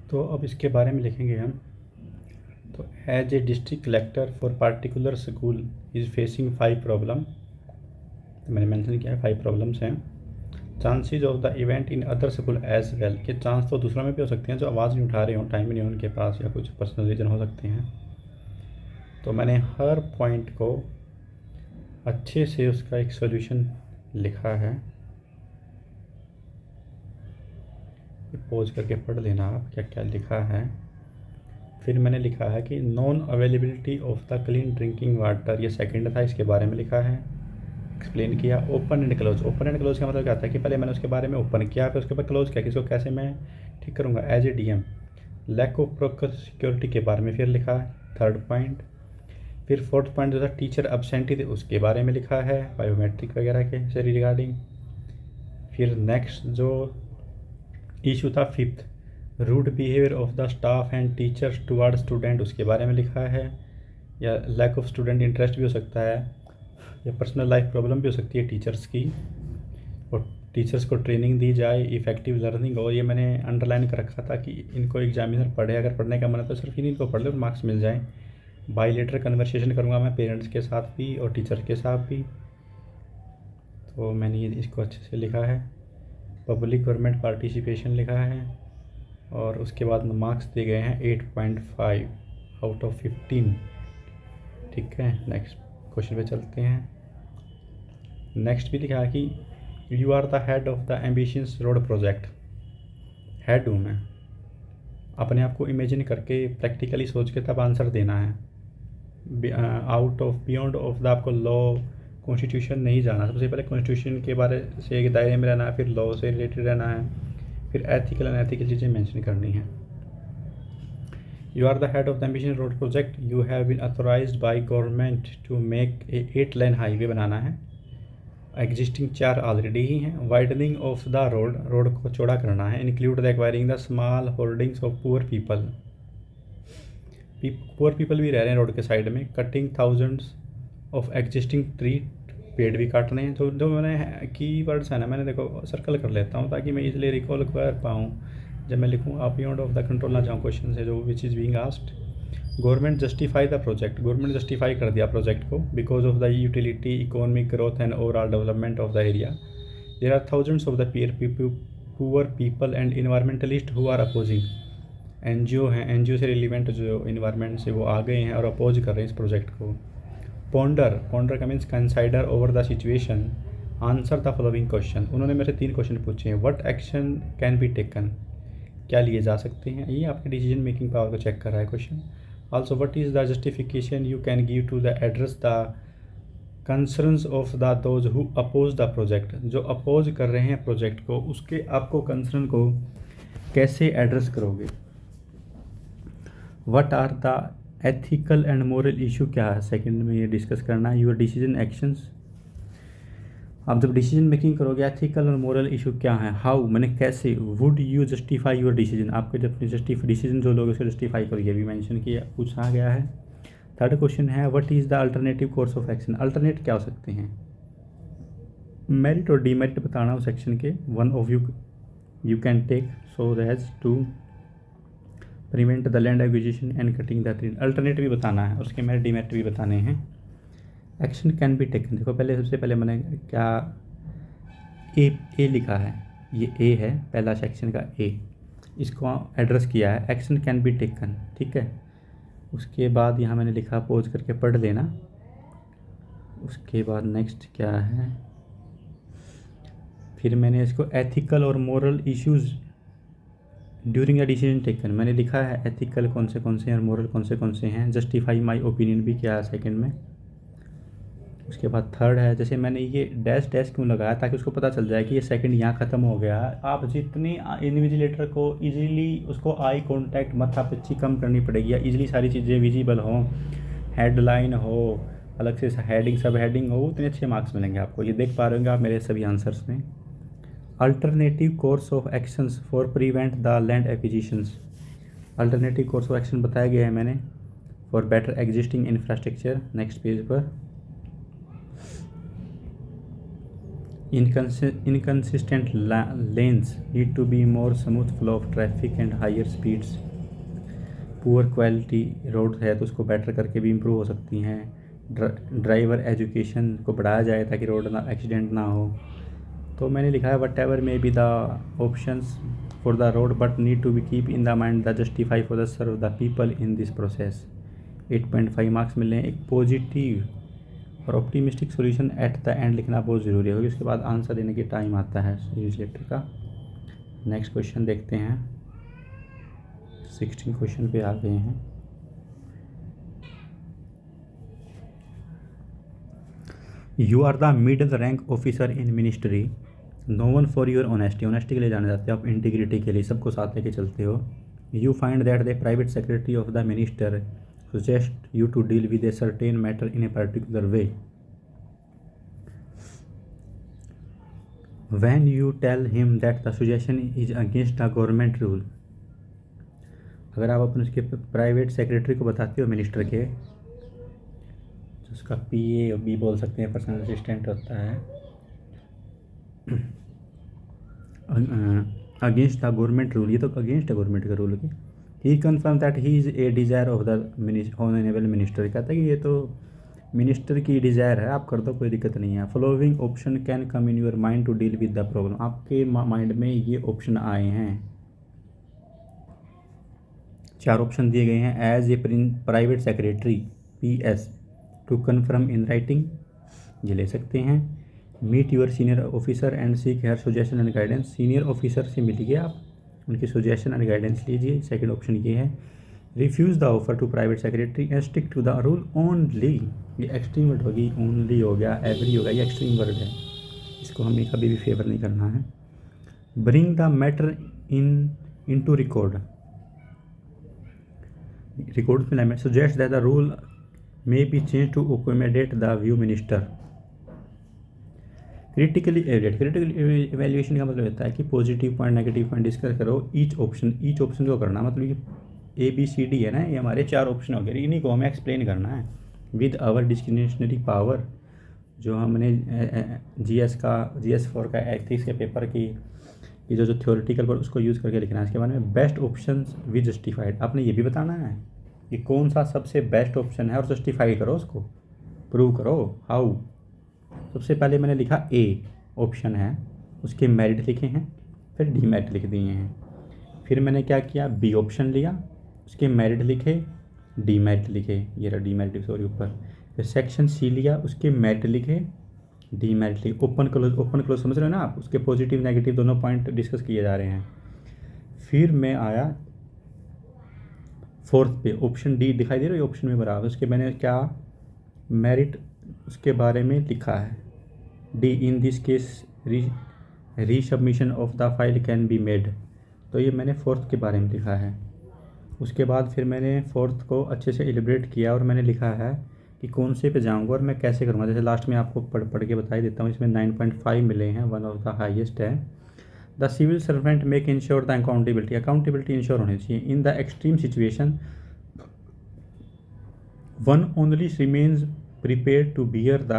S1: तो अब इसके बारे में लिखेंगे हम. तो as a district collector for particular school is facing 5 problem. तो मैंने मेंशन किया है 5 प्रॉब्लम्स हैं. Chances of the event in other school as well. के चांस तो दूसरों में भी हो सकते हैं जो आवाज़ नहीं उठा रहे हों, टाइम नहीं हो उनके पास, या कुछ पर्सनल रीज़न हो सकते हैं. तो मैंने हर पॉइंट को अच्छे से उसका एक सॉल्यूशन लिखा है. पॉज करके पढ़ लेना आप क्या क्या लिखा है. फिर मैंने लिखा है कि non availability of the clean drinking water, ये सेकंड था, इसके बारे में लिखा है, एक्सप्लेन किया. Open and close. Open and close का मतलब क्या आता है कि पहले मैंने उसके बारे में ओपन किया, फिर उसके बाद क्लोज किया कि इसको कैसे मैं ठीक करूँगा as a DM. Lack of proper security के बारे में फिर लिखा है, 3rd पॉइंट. फिर 4th पॉइंट जो था टीचर एब्सेंटी थे उसके बारे में लिखा है, बायोमेट्रिक वगैरह के से रिगार्डिंग. फिर नेक्स्ट जो इशू था 5th, rude behaviour of the staff and teachers toward student, उसके बारे में लिखा है. या लैक ऑफ स्टूडेंट इंटरेस्ट भी हो सकता है, या पर्सनल लाइफ प्रॉब्लम भी हो सकती है टीचर्स की, और टीचर्स को ट्रेनिंग दी जाए, इफेक्टिव लर्निंग. और ये मैंने अंडरलाइन कर रखा था कि इनको एग्जामिनर पढ़े, अगर पढ़ने का मन है तो सिर्फ इनको पढ़ ले और मार्क्स मिल जाएँ. बायलेटरल कन्वर्सेशन करूँगा मैं पेरेंट्स के साथ भी और टीचर के साथ भी. तो मैंने ये इसको अच्छे से लिखा है. पब्लिक गवर्नमेंट पार्टिसिपेशन लिखा है, और उसके बाद मार्क्स दिए गए हैं 8.5 आउट ऑफ 15. ठीक है, नेक्स्ट क्वेश्चन पे चलते हैं. नेक्स्ट भी लिखा है कि you are the head of the ambitious road project. Head हूँ मैं, अपने आप को इमेजिन करके प्रैक्टिकली सोच के तब आंसर देना है. Out of beyond of the आपको लॉ कॉन्स्टिट्यूशन नहीं जाना. सबसे पहले कॉन्स्टिट्यूशन के बारे से एक दायरे में रहना है, फिर लॉ से रिलेटेड रहना है, फिर एथिकल अनएथिकल चीज़ें मेंशन करनी है. You are the head of the ambitious road project. You have been authorized by government to make a 8 lane highway बनाना है. एग्जिस्टिंग 4 ऑलरेडी ही हैं. Widening of the road, road को चौड़ा करना है. Include the acquiring the small holdings of poor people. Poor people भी रह रहे हैं रोड के साइड में. Cutting thousands of existing tree, पेड़ भी काटने हैं. तो जो मैंने की वर्ड्स है ना, मैंने देखो सर्कल कर लेता हूँ ताकि मैं इजीली रिकॉल कर पाऊँ जब मैं लिखूँ. आप बियॉन्ड ऑफ द कंट्रोल ना जाऊँ क्वेश्चन से जो which is being asked. Government justify the project. Government justify कर दिया प्रोजेक्ट को because of the utility, economic growth and overall development of the area. There are thousands of the poor people and environmentalist who are opposing. NGO हैं, NGO से relevant जो environment से वो आ गए हैं और अपोज कर रहे हैं इस प्रोजेक्ट को। पॉन्डर का means consider over the situation, answer the following question. उन्होंने मेरे से 3 क्वेश्चन पूछे हैं। What action can be taken, क्या लिए जा सकते हैं, ये आपके डिसीजन मेकिंग पावर को चेक कर रहा है question. Also what is the justification you can give to the address the concerns of the those who oppose the project. जो अपोज कर रहे हैं प्रोजेक्ट को, उसके आपको कंसर्न को कैसे एड्रेस करोगे। What are the ethical and moral issue, क्या है सेकंड में ये डिस्कस करना है। यूर डिसीजन एक्शंस, आप जब डिसीजन मेकिंग करोगे एथिकल और मोरल इशू क्या है। हाउ, मैंने कैसे। Would you justify your decision, आपके जब डिसीजन जो लोग उसको जस्टिफाई करोगे, अभी मेंशन किया पूछा गया है। थर्ड क्वेश्चन है what is the alternative course of action. Alternate क्या हो सकते हैं, मेरिट और डीमेरिट बताना उस एक्शन के। One of you can take so these to prevent the land acquisition and cutting the tree. Alternate भी बताना है, उसके मेरिट डीमेरिट भी बताने हैं। एक्शन कैन बी टेकन, देखो पहले सबसे पहले मैंने क्या ए लिखा है, ये ए है पहला सेक्शन का ए, इसको एड्रेस किया है। एक्शन कैन बी टेकन, ठीक है। उसके बाद यहाँ मैंने लिखा, पोज करके पढ़ लेना। उसके बाद नेक्स्ट क्या है, फिर मैंने इसको एथिकल और moral issues during the decision taken, मैंने लिखा है एथिकल कौन से हैं और मोरल कौन से हैं। जस्टिफाई माई ओपिनियन भी किया है सेकंड में। उसके बाद थर्ड है, जैसे मैंने ये डैश क्यों लगाया, ताकि उसको पता चल जाए कि ये सेकंड यहाँ ख़त्म हो गया है। आप जितनी इन्विजिलेटर को इजीली उसको आई कांटेक्ट माथापच्ची कम करनी पड़ेगी, या इजीली सारी चीज़ें विजिबल हों, हेडलाइन हो, अलग से हेडिंग सब हेडिंग हो, उतने अच्छे मार्क्स मिलेंगे आपको। ये देख पा रहे होंगे आप मेरे सभी आंसर्स में। Alternative course of actions for prevent the land acquisitions, alternative course of action बताया गया है मैंने for better existing infrastructure. Next page पर inconsistent lanes need to be more smooth flow of traffic and higher speeds। Poor quality road है तो उसको better करके भी इम्प्रूव हो सकती हैं। ड्राइवर एजुकेशन को बढ़ाया जाए ताकि रोड ना एक्सीडेंट ना हो। तो मैंने लिखा है whatever may be the options for the road but need to be keep in the mind the justify for the serve the people in this process. 8.5 marks मिले। एक पॉजिटिव और optimistic solution at the end लिखना बहुत ज़रूरी है, क्योंकि उसके बाद आंसर देने की टाइम आता है न्यूज़लेटर का। नेक्स्ट क्वेश्चन देखते हैं, 16 क्वेश्चन पे आ गए हैं। You are the middle rank officer in ministry, known for your honesty, honesty के लिए जाने जाते हो आप, इंटीग्रिटी के लिए सबको साथ लेके चलते हो। You find that the private secretary of the minister suggest you to deal with a certain matter in a particular way. When you tell him that the suggestion is against the government rule, अगर आप अपने उसके private secretary को बताते हो minister के, उसका पीए भी बोल सकते हैं, पर्सनल असिस्टेंट होता है, अगेंस्ट द गवर्नमेंट रूल, ये तो अगेंस्ट है गवर्नमेंट का रूल की। He confirm that he is a desire of the honourable minister, कहता है कि ये तो मिनिस्टर की डिज़ायर है, आप कर दो, कोई दिक्कत नहीं है। Following option can come in your mind to deal with the problem, आपके माइंड में ये ऑप्शन आए हैं, 4 ऑप्शन दिए गए हैं। As a private secretary PS to confirm in writing, ये ले सकते हैं। Meet your senior officer and seek her suggestion and guidance, senior officer से मिलिए आप, उनकी सजेशन एंड गाइडेंस लीजिए। सेकंड ऑप्शन ये है। Refuse the offer to private secretary and stick to the rule only, ये एक्सट्रीम वर्ड होगी, only हो गया, एवरी हो गया, ये एक्सट्रीम वर्ड है, इसको हमें कभी भी फेवर नहीं करना है। Bring the matter in to record में suggest that the rule may be change to accommodate the view minister. Critically evaluation का मतलब होता है कि positive point negative point discuss करो। ईच ऑप्शन को करना, मतलब कि ABCD है ना, ये हमारे 4 ऑप्शन हो गए, इन्हीं को हमें एक्सप्लेन करना है विद आवर डिस्क्रिमिनेशनरी पावर। जो हमने GS4 का एथिक्स के पेपर की जो थ्योरेटिकल पर उसको यूज़ करके लिखना है। इसके बारे में बेस्ट ऑप्शन विद जस्टिफाइड, आपने ये भी बताना है कि कौन सा सबसे बेस्ट ऑप्शन है और जस्टिफाई करो, उसको प्रूव करो। हाउ, सबसे पहले मैंने लिखा A ऑप्शन है, उसके मेरिट लिखे हैं, फिर डीमेरिट लिख दिए हैं। फिर मैंने क्या किया, बी ऑप्शन लिया, उसके मेरिट लिखे, डीमेरिट लिखे, ये रहा डीमेरिट सॉरी ऊपर। फिर सेक्शन सी लिया, उसके मेरिट लिखे, डीमेरिट लिखे, ओपन क्लोज समझ रहे हो ना आप, उसके पॉजिटिव नेगेटिव दोनों पॉइंट डिस्कस किए जा रहे हैं। फिर मैं आया फोर्थ पे, ऑप्शन डी दिखाई दे रहा है ऑप्शन में बराबर, उसके मैंने क्या मेरिट उसके बारे में लिखा है, D in this case resubmission of the file can be made, तो ये मैंने फोर्थ के बारे में लिखा है। उसके बाद फिर मैंने फोर्थ को अच्छे से एलिब्रेट किया और मैंने लिखा है कि कौन से पे जाऊंगा और मैं कैसे करूँगा। जैसे लास्ट में आपको पढ़ के बता ही देता हूँ, इसमें 9.5 मिले हैं, वन ऑफ द हाईएस्ट है। The civil servant make ensure the accountability ensure होनी चाहिए। In the extreme situation one only remains prepare to bear the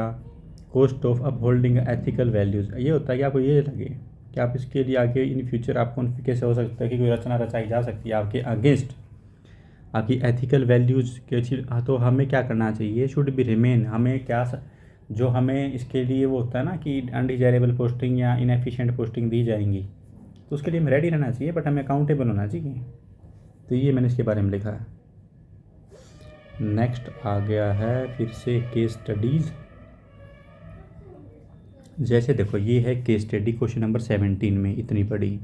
S1: cost of upholding ethical values. ये होता है कि आपको ये लगे कि आप इसके लिए आगे इन फ्यूचर आपको कैसे हो सकता है कि कोई रचना रचाई जा सकती है आपके अगेंस्ट आपकी एथिकल वैल्यूज़ के चीज़, तो हमें क्या करना चाहिए, शुड बी रिमेन, हमें क्या जो हमें इसके लिए वो होता है ना कि अनडिजायरेबल पोस्टिंग या इनएफिशिएंट पोस्टिंग दी जाएंगी, तो उसके लिए हमें रेडी रहना चाहिए, बट हमें अकाउंटेबल होना चाहिए। तो ये मैंने इसके बारे में लिखा है। नेक्स्ट आ गया है फिर से केस स्टडीज़। जैसे देखो ये है केस स्टडी क्वेश्चन नंबर 17 में, इतनी बड़ी।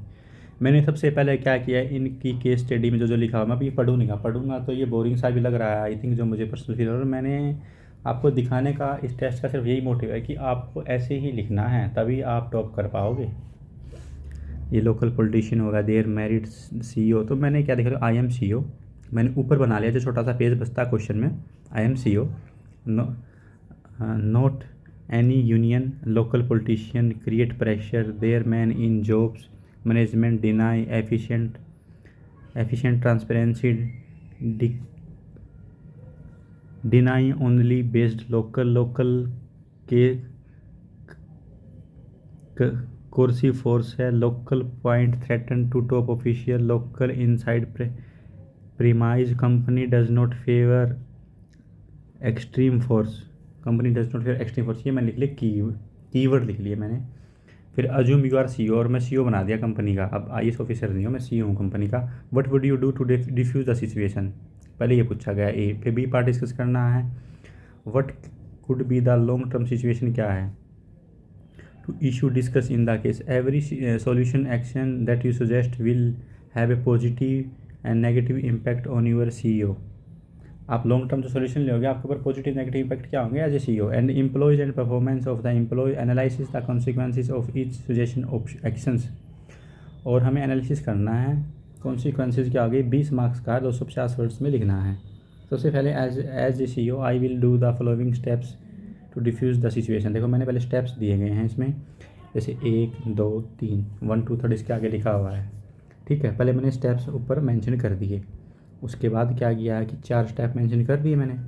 S1: मैंने सबसे पहले क्या किया, इनकी केस स्टडी में जो जो लिखा हुआ मैं अभी पढ़ूंगा तो ये बोरिंग सा भी लग रहा है आई थिंक, जो मुझे पर्सनल फील हो रहा है। मैंने आपको दिखाने का इस टेस्ट का सिर्फ यही मोटिव है कि आपको ऐसे ही लिखना है, तभी आप टॉप कर पाओगे। ये लोकल पॉलिटिशियन होगा, देयर मेरिट CEO, तो मैंने क्या देखा, आई एम CEO मैंने ऊपर बना लिया, जो छोटा सा पेज बचता क्वेश्चन में, I am CEO not any union local politician create pressure there man in jobs management deny efficient transparency deny only based local के कोर्सी फोर्स है, local point threaten to top official, local inside premise, company does not favour extreme force, ये मैंने लिख लिया, keyword लिख लिए मैंने। फिर अज्यूम यू आर CEO, और मैं CEO बना दिया कंपनी का, अब IAS ऑफिसर नहीं हूँ, मैं CEO हूँ कंपनी का। What would you do to diffuse the situation, पहले ये पूछा गया ए। फिर बी पार्ट डिस्कस करना है, what could be the long term situation क्या है, two issue discuss in the case, every solution action that you suggest will have a positive and negative impact on your CEO। आप long term जो solution लोगे आपके ऊपर positive negative impact क्या होंगे as a CEO। And employees and performance of the employ, analysis the consequences of each suggestion actions, और हमें analysis करना है कॉन्सिक्वेंसेज क्या होगी, 20 मार्क्स का 250 वर्ड्स में लिखना है। सबसे पहले as a CEO I will do the following steps to diffuse the situation. देखो मैंने पहले स्टेप्स दिए गए हैं इसमें, जैसे 1 2 3 1 2 3 इसके आगे लिखा हुआ है, ठीक है। पहले मैंने स्टेप्स ऊपर मेंशन कर दिए, उसके बाद क्या किया है कि 4 स्टेप मेंशन कर दिए मैंने।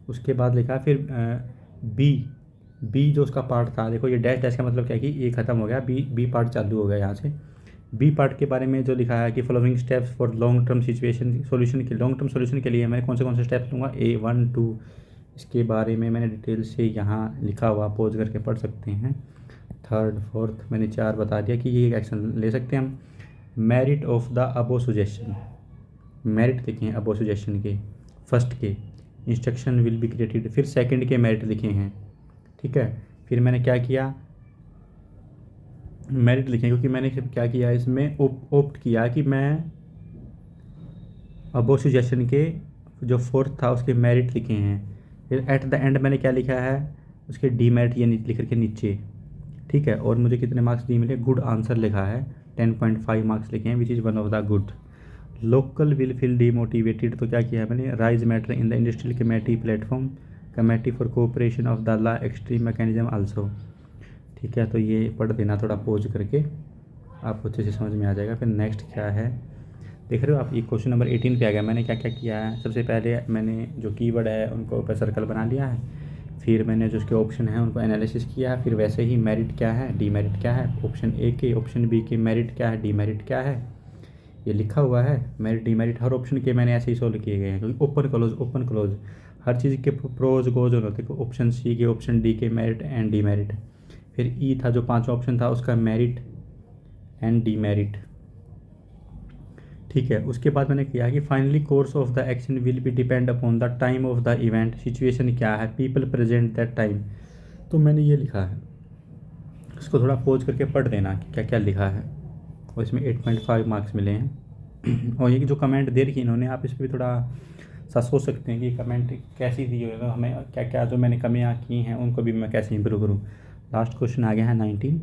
S1: उसके बाद लिखा फिर बी जो उसका पार्ट था, देखो ये डैश का मतलब क्या है कि ये खत्म हो गया, बी पार्ट चालू हो गया यहाँ से। बी पार्ट के बारे में जो लिखा है कि following steps for long term situation solution के, लॉन्ग टर्म सोल्यूशन के लिए मैं कौन से स्टेप्स लूँगा, A 1 2, इसके बारे में मैंने डिटेल से यहाँ लिखा हुआ, पॉज करके पढ़ सकते हैं। 3rd 4th मैंने 4 बता दिया कि ये एक्शन ले सकते हैं हम। Merit of the above suggestion, merit लिखे हैं अबो सजेशन के, फर्स्ट के इंस्ट्रक्शन विल बी क्रिएटेड, फिर सेकंड के मेरिट लिखे हैं, ठीक है। फिर मैंने क्या किया, मेरिट लिखे क्योंकि मैंने क्या किया इसमें ओप्ट किया कि मैं अबो सजेशन के जो 4th था उसके मेरिट लिखे हैं। फिर एट द एंड मैंने क्या लिखा है, उसके डीमेरिट ये लिख करके नीचे, ठीक है। और मुझे कितने मार्क्स डी मिले, गुड आंसर लिखा है, 10.5 मार्क्स लिखे हैं, which is one of the good. Local will feel demotivated, तो क्या किया है मैंने, rise matter in the industrial committee platform committee for cooperation of the law extreme mechanism also, ठीक है। तो ये पढ़ देना थोड़ा पोज करके, आपको अच्छे से समझ में आ जाएगा। फिर नेक्स्ट क्या है देख रहे हो आप, ये क्वेश्चन नंबर 18 पे आ गया। मैंने क्या क्या किया है, सबसे पहले मैंने जो कीवर्ड है उनको ऊपर सर्कल बना लिया है, फिर मैंने जो उसके ऑप्शन है उनको एनालिसिस किया है, फिर वैसे ही मेरिट क्या है डीमेरिट क्या है, ऑप्शन ए के ऑप्शन बी के मेरिट क्या है डीमेरिट क्या है, ये लिखा हुआ है। मेरिट डीमेरिट हर ऑप्शन के मैंने ऐसे ही सोल्व किए गए हैं, क्योंकि ओपन क्लोज हर चीज़ के प्रोज गोज होते हैं। ऑप्शन सी के ऑप्शन डी के मेरिट एंड डीमेरिट। फिर ई था जो 5वां ऑप्शन था उसका मेरिट एंड डीमेरिट। ठीक है, उसके बाद मैंने किया कि finally course of the action will be depend upon the time of the event, situation क्या है, पीपल प्रेजेंट दैट टाइम। तो मैंने ये लिखा है, इसको थोड़ा पोज करके पढ़ देना कि क्या क्या लिखा है। और इसमें 8.5 मार्क्स मिले हैं। और ये जो कमेंट दे रखी इन्होंने, आप इस पर भी थोड़ा सा सोच सकते हैं कि कमेंट कैसी दी होगा, हमें क्या क्या जो मैंने कमियाँ की हैं उनको भी मैं कैसे इम्प्रूव करूँ। लास्ट क्वेश्चन आ गया है 19।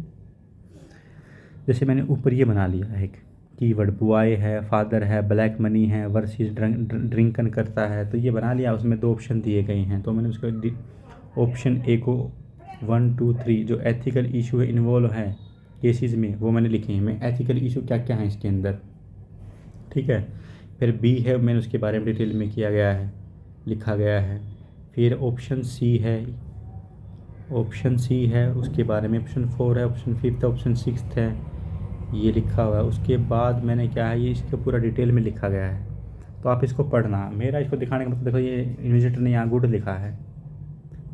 S1: जैसे मैंने ऊपर ये बना लिया है एक कीवर्ड, बॉय है, फादर है, ब्लैक मनी है, वर्सेस ड्रिंकन करता है, तो ये बना लिया। उसमें 2 ऑप्शन दिए गए हैं, तो मैंने उसको ऑप्शन ए को 1 2 3 जो एथिकल इशू है इन्वॉल्व है केसेस में, वो मैंने लिखे हैं। मैं एथिकल इशू क्या क्या है इसके अंदर, ठीक है। फिर बी है, मैंने उसके बारे में डिटेल में किया गया है, लिखा गया है। फिर ऑप्शन सी है, उसके बारे में। ऑप्शन 4 है, ऑप्शन 5 है, ऑप्शन 6 है, ये लिखा हुआ है। उसके बाद मैंने क्या है, ये इसके पूरा डिटेल में लिखा गया है, तो आप इसको पढ़ना। मेरा इसको दिखाने का मतलब, देखो ये इन्विजिलेटर ने यहाँ गुड लिखा है,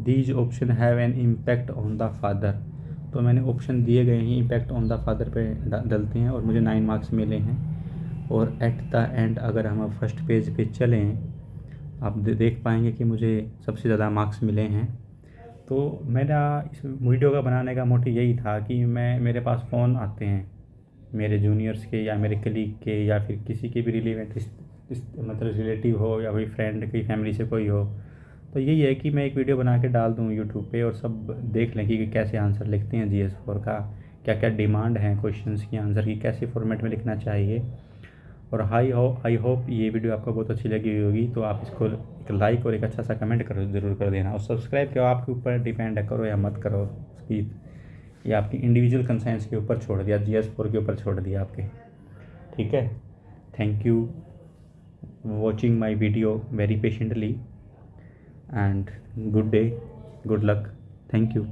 S1: these option have an impact on the father, तो मैंने ऑप्शन दिए गए हैं इम्पैक्ट ऑन द फादर पे डलते हैं, और मुझे 9 मार्क्स मिले हैं। और एट द एंड अगर हम फर्स्ट पेज पे चलें, आप देख पाएंगे कि मुझे सबसे ज़्यादा मार्क्स मिले हैं। तो मेरा इस वीडियो का बनाने का मोटिव यही था कि मेरे पास फ़ोन आते हैं मेरे जूनियर्स के या मेरे कलीग के या फिर किसी के भी रिलेवेंट मतलब रिलेटिव हो या कोई फ्रेंड की फैमिली से कोई हो, तो यही है कि मैं एक वीडियो बना के डाल दूँ यूट्यूब पे और सब देख लें कि कैसे आंसर लिखते हैं GS4 का, क्या क्या डिमांड है क्वेश्चंस की, आंसर की कैसे फॉर्मेट में लिखना चाहिए। और आई होप ये वीडियो आपको बहुत अच्छी लगी हुई होगी, तो आप इसको एक लाइक और एक अच्छा सा कमेंट ज़रूर कर देना। और सब्सक्राइब क्या आपके ऊपर डिपेंड है, करो या मत करो, उसकी ये आपकी इंडिविजुअल कंसाइंस के ऊपर छोड़ दिया, GS4 के ऊपर छोड़ दिया आपके। ठीक है, thank you watching my video very patiently and good day, good luck, thank you.